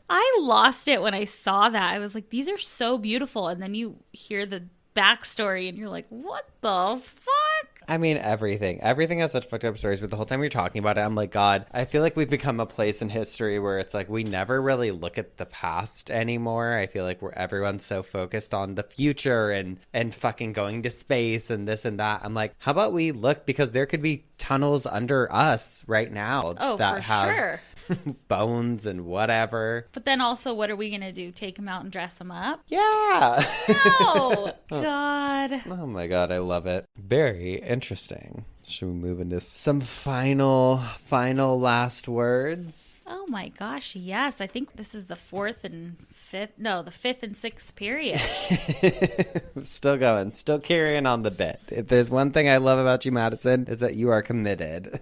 I lost it when I saw that. I was like, these are so beautiful. And then you hear the backstory and you're like, what the fuck? I mean, everything has such fucked up stories, but the whole time you're talking about it, I'm like, God, I feel like we've become a place in history where it's like we never really look at the past anymore. I feel like everyone's so focused on the future and fucking going to space and this and that. I'm like, how about we look, because there could be tunnels under us right now that have sure. bones and whatever. But then also, what are we going to do? Take them out and dress them up? Yeah. No. God. Oh my God, I love it. Very interesting. Should we move into some final last words? Oh my gosh, yes. I think this is the fifth and sixth period. Still going, still carrying on the bit. If there's one thing I love about you, Madison, is that you are committed.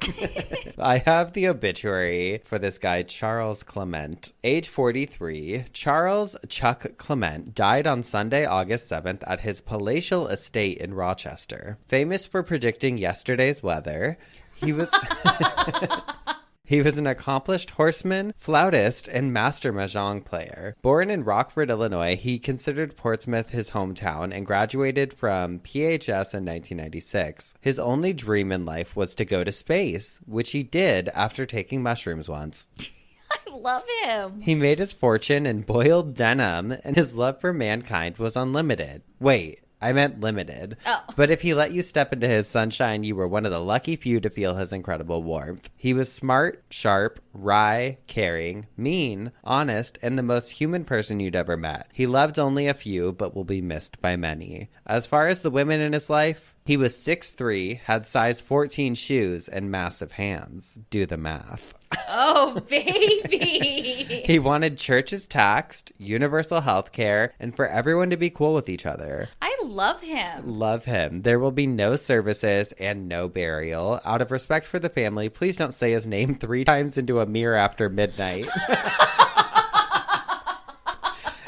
I have the obituary for this guy, Charles Clement. Age 43, Charles Chuck Clement died on Sunday, August 7th at his palatial estate in Rochester. Famous for predicting yesterday's weather, he was... He was an accomplished horseman, flautist, and master mahjong player. Born in Rockford, Illinois, he considered Portsmouth his hometown and graduated from PHS in 1996. His only dream in life was to go to space, which he did after taking mushrooms once. I love him. He made his fortune in boiled denim, and his love for mankind was unlimited. Wait. I meant limited. Oh. But if he let you step into his sunshine, you were one of the lucky few to feel his incredible warmth. He was smart, sharp, wry, caring, mean, honest, and the most human person you'd ever met. He loved only a few, but will be missed by many. As far as the women in his life, He was 6'3", had size 14 shoes, and massive hands. Do the math. Oh, baby. He wanted churches taxed, universal health care, and for everyone to be cool with each other. I love him. Love him. There will be no services and no burial. Out of respect for the family, please don't say his name 3 times into a mirror after midnight.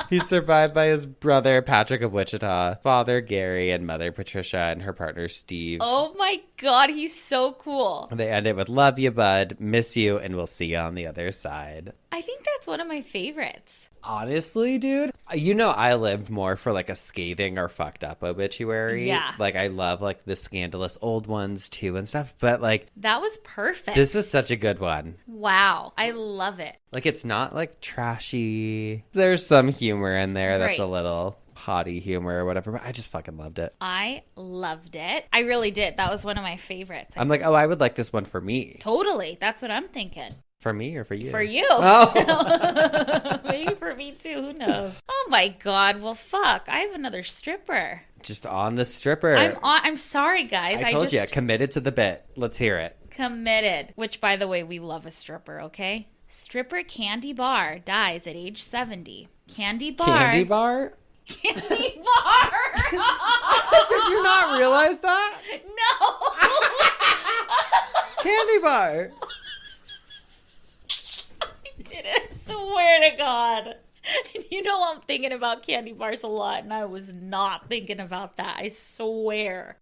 He's survived by his brother, Patrick of Wichita, father, Gary, and mother, Patricia, and her partner, Steve. Oh my God, he's so cool. They end it with, love you, bud, miss you, and we'll see you on the other side. I think that's one of my favorites. Honestly, dude, you know I lived more for like a scathing or fucked up obituary. Yeah. Like I love like the scandalous old ones too and stuff. But like That was perfect. this was such a good one. Wow. I love it. Like it's not like trashy. There's some humor in there that's Right. a little potty humor or whatever. But I just fucking loved it. I loved it. I really did. That was one of my favorites. I'm like, oh, I would like this one for me. Totally. That's what I'm thinking. For me or for you? For you. Oh. Maybe for me too. Who knows? Oh my God. Well, fuck. I have another stripper. Just on the stripper. I'm sorry, guys. I told just you, committed to the bit. Let's hear it. committed. Which, by the way, we love a stripper, okay? Stripper Candy Bar dies at age 70. Candy Bar. Candy bar? Candy Bar. Did you not realize that? No. Candy bar. I didn't. Swear to God. And you know I'm thinking about candy bars a lot, and I was not thinking about that. I swear.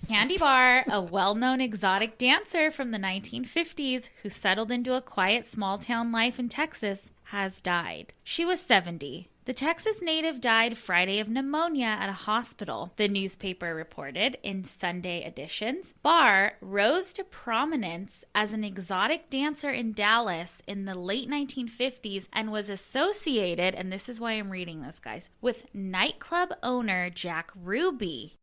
Candy Bar, a well-known exotic dancer from the 1950s who settled into a quiet small-town life in Texas, has died. She was 70. The Texas native died Friday of pneumonia at a hospital, the newspaper reported in Sunday editions. Barr rose to prominence as an exotic dancer in Dallas in the late 1950s and was associated, and this is why I'm reading this, guys, with nightclub owner Jack Ruby,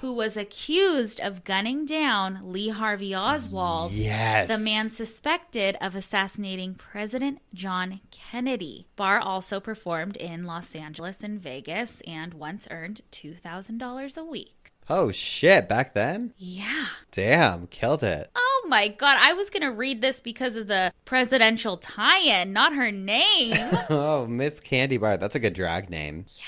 who was accused of gunning down Lee Harvey Oswald, Yes. the man suspected of assassinating President John Kennedy. Barr also performed in Los Angeles and Vegas and once earned $2,000 a week. Oh, shit. Back then? Yeah. Damn. Killed it. Oh my God. I was going to read this because of the presidential tie-in, not her name. Oh, Miss Candy Bar. That's a good drag name. Yes.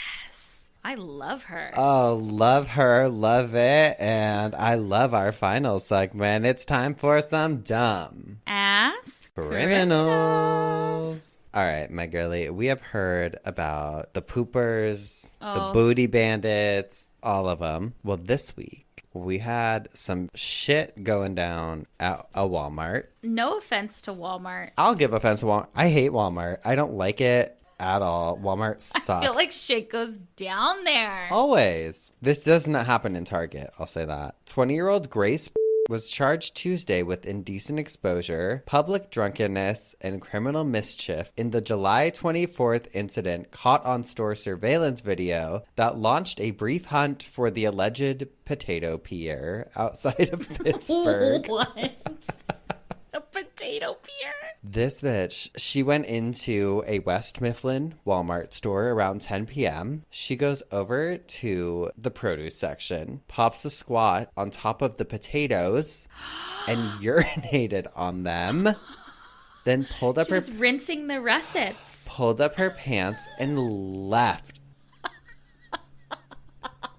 I love her. Oh, love her. Love it. And I love our final segment. It's time for some dumb Ass criminals. All right, my girlie. We have heard about the poopers, the Oh. booty bandits, all of them. Well, this week we had some shit going down at a Walmart. No offense to Walmart. I'll give offense to Walmart. I hate Walmart. I don't like it at all. Walmart sucks. I feel like shit goes down there. Always. This does not happen in Target. I'll say that. 20-year-old Grace was charged Tuesday with indecent exposure, public drunkenness, and criminal mischief in the July 24th incident caught on store surveillance video that launched a brief hunt for the alleged potato peer outside of Pittsburgh. What? A potato peer? This bitch, she went into a West Mifflin Walmart store around 10 p.m. She goes over to the produce section, pops a squat on top of the potatoes, and urinated on them. Then pulled up She was rinsing the russets. pulled up her pants and left.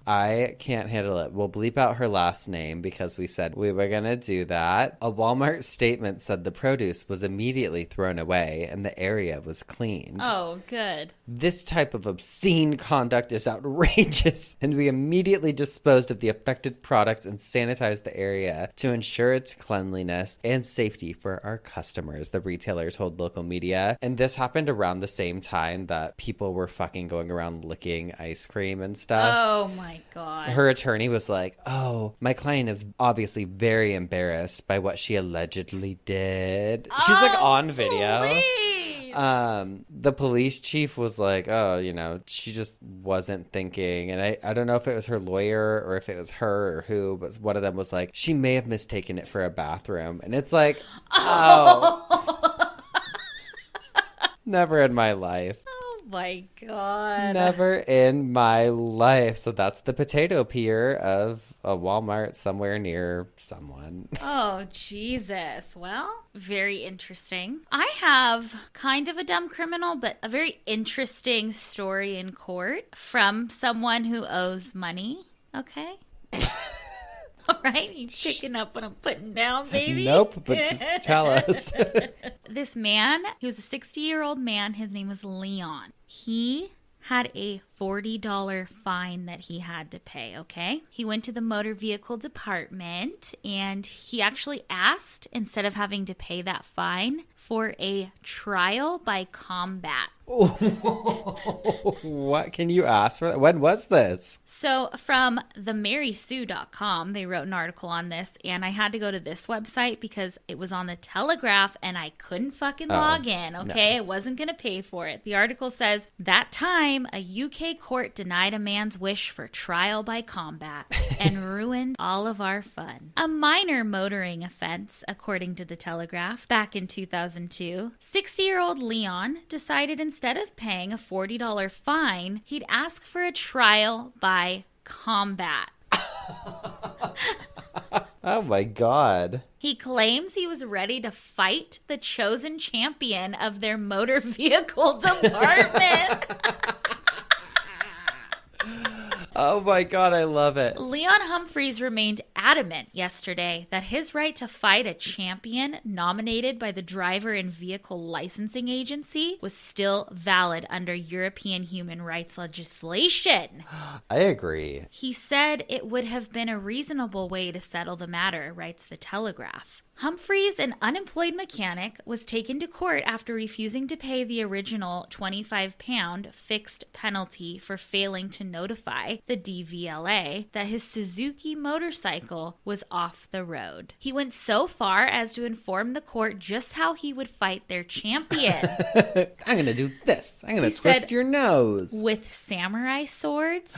I can't handle it. We'll bleep out her last name because we said we were going to do that. A Walmart statement said the produce was immediately thrown away and the area was cleaned. Oh, good. This type of obscene conduct is outrageous, and we immediately disposed of the affected products and sanitized the area to ensure its cleanliness and safety for our customers, the retailer told local media. And this happened around the same time that people were fucking going around licking ice cream and stuff. Oh my God. Her attorney was like, oh, my client is obviously very embarrassed by what she allegedly did. She's like on video. Please. The police chief was like, oh, you know, she just wasn't thinking. And I don't know if it was her lawyer or if it was her or who, but one of them was like, she may have mistaken it for a bathroom. And it's like, oh. Never in my life. Oh my God. Never in my life. So that's the potato peer of a Walmart somewhere near someone. Oh, Jesus. Well, very interesting. I have kind of a dumb criminal, but a very interesting story in court from someone who owes money. Okay? All right, you picking up what I'm putting down, baby? Nope, but just tell us. This man, he was a 60-year-old man. His name was Leon. He had a $40 fine that he had to pay, okay? He went to the motor vehicle department and he actually asked, instead of having to pay that fine, for a trial by combat. What can you ask for? When was this? So from themarysue.com, they wrote an article on this, and I had to go to this website because it was on the Telegraph and I couldn't fucking log in, okay? No. I wasn't going to pay for it. The article says, that time, a UK court denied a man's wish for trial by combat and ruined all of our fun. A minor motoring offense, according to the Telegraph, back in 2002, 60-year-old Leon decided instead of paying a $40 fine, he'd ask for a trial by combat. Oh my God. He claims he was ready to fight the chosen champion of their motor vehicle department. Oh my God, I love it. Leon Humphreys remained adamant yesterday that his right to fight a champion nominated by the Driver and Vehicle Licensing Agency was still valid under European human rights legislation. I agree. He said it would have been a reasonable way to settle the matter, writes the Telegraph. Humphreys, an unemployed mechanic, was taken to court after refusing to pay the original £25 fixed penalty for failing to notify the DVLA that his Suzuki motorcycle was off the road. He went so far as to inform the court just how he would fight their champion. I'm going to do this. I'm going to twist your nose. With samurai swords,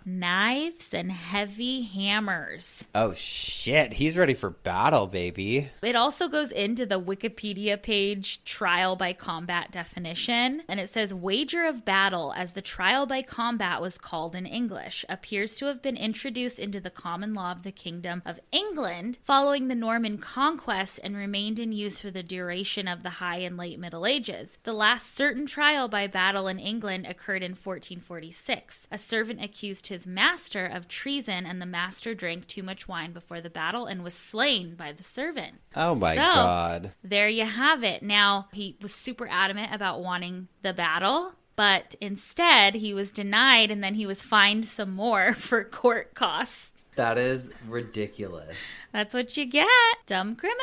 knives, and heavy hammers. Oh, shit. He's ready for battle, baby. It also goes into the Wikipedia page trial by combat definition, and it says wager of battle, as the trial by combat was called in English, appears to have been introduced into the common law of the Kingdom of England following the Norman conquest and remained in use for the duration of the High and Late Middle Ages. The last certain trial by battle in England occurred in 1446. A servant accused his master of treason, and the master drank too much wine before the battle and was slain by the servant. Oh my God. There you have it. Now, he was super adamant about wanting the battle, but instead he was denied, and then he was fined some more for court costs. That is ridiculous. That's what you get. Dumb criminal.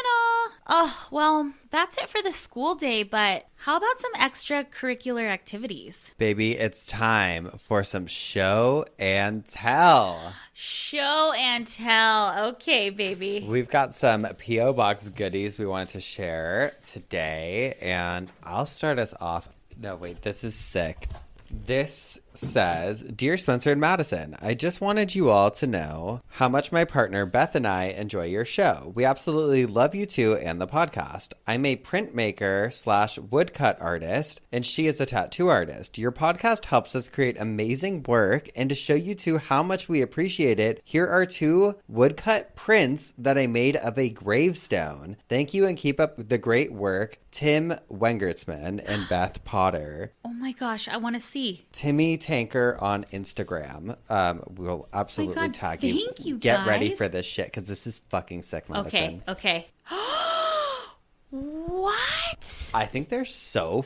Oh, well, that's it for the school day, but how about some extracurricular activities? Baby, it's time for some show and tell. Show and tell. Okay, baby. We've got some P.O. Box goodies we wanted to share today, and I'll start us off. No, wait, this is sick. This says, Dear Spencer and Madison, I just wanted you all to know how much my partner Beth and I enjoy your show. We absolutely love you too and the podcast. I'm a printmaker / woodcut artist, and she is a tattoo artist. Your podcast helps us create amazing work, and to show you two how much we appreciate it, here are 2 woodcut prints that I made of a gravestone. Thank you and keep up the great work, Tim Wengertsman and Beth Potter. Oh my gosh, I want to see. Timmy Tanker on Instagram. We'll absolutely tag you. Thank you, Get guys. ready for this shit, because this is fucking sick, Madison. Okay. What? I think they're so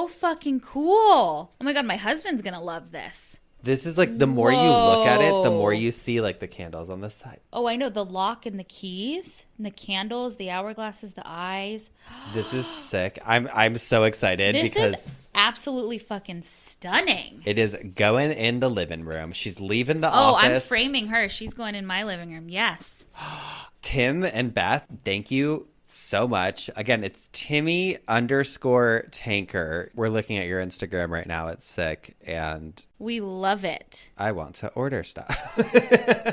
fucking cool. Oh my God, my husband's gonna love this. This is like, the more you look at it, the more you see like the candles on the side. Oh, I know. The lock and the keys and the candles, the hourglasses, the eyes. This is sick. I'm so excited because this is absolutely fucking stunning. It is going in the living room. She's leaving the office. Oh, I'm framing her. She's going in my living room. Yes. Tim and Beth, thank you so much. Again, it's Timmy_Tanker. We're looking at your Instagram right now. It's sick. And we love it. I want to order stuff.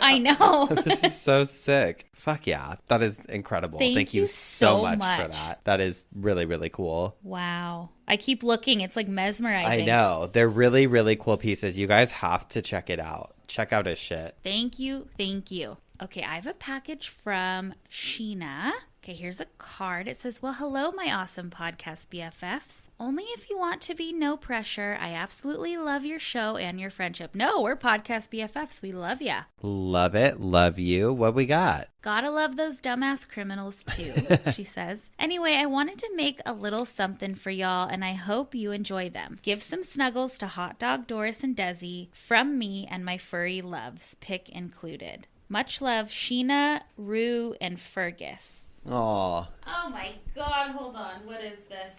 I know. This is so sick. Fuck yeah. That is incredible. Thank you so much for that. That is really, really cool. Wow. I keep looking. It's like mesmerizing. I know. They're really, really cool pieces. You guys have to check it out. Check out his shit. Thank you. Thank you. Okay, I have a package from Sheena. Okay, here's a card. It says, well, hello, my awesome podcast BFFs. Only if you want to be no pressure. I absolutely love your show and your friendship. No, we're podcast BFFs. We love ya. Love it. Love you. What we got? Gotta love those dumbass criminals too, she says. Anyway, I wanted to make a little something for y'all, and I hope you enjoy them. Give some snuggles to Hot Dog Doris and Desi from me and my furry loves, pick included. Much love, Sheena, Rue, and Fergus. Aw. Oh my God, hold on. What is this?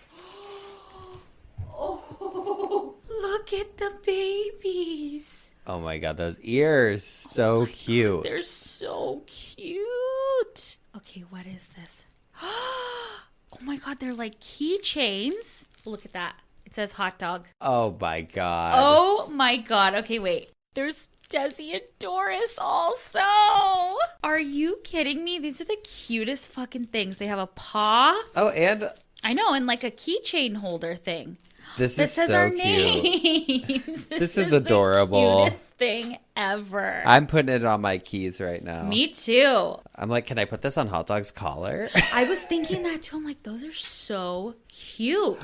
Oh, look at the babies. Oh my God, those ears. So cute. God, they're so cute. Okay, what is this? Oh my God, they're like keychains. Look at that. It says hot dog. Oh my God. Oh my God. Okay, wait. There's Desi and Doris also. Are you kidding me? These are the cutest fucking things. They have a paw. Oh, and I know, and like a keychain holder thing. this That is says so our cute. names. This is adorable. The cutest thing ever. I'm putting it on my keys right now. Me too. I'm like, can I put this on Hot Dog's collar? I was thinking that too. I'm like, those are so cute.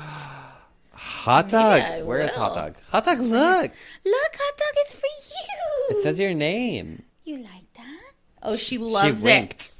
Hot Dog. I Where is Hot will. Dog? Hot Dog, look. Look, hot dog is for you. It says your name. You like that? Oh, she loves She winked.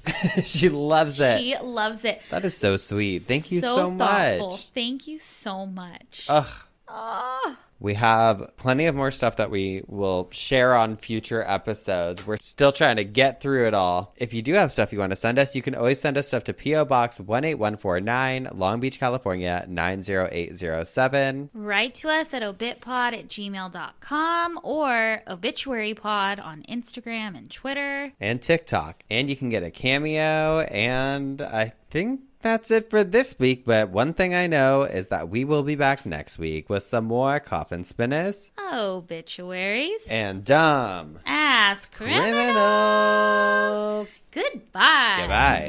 She loves it. She loves it. That is so sweet. Thank you so thoughtful. much. Thank you so much. Ugh. Oh. We have plenty of more stuff that we will share on future episodes. We're still trying to get through it all. If you do have stuff you want to send us, you can always send us stuff to P.O. Box 18149, Long Beach, California, 90807. Write to us at obitpod@gmail.com or obituarypod on Instagram and Twitter. And TikTok. And you can get a cameo. And I think that's it for this week. But one thing I know is that we will be back next week with some more coffin spinners Obituaries. and dumb Ass criminals. criminals. Goodbye. Goodbye.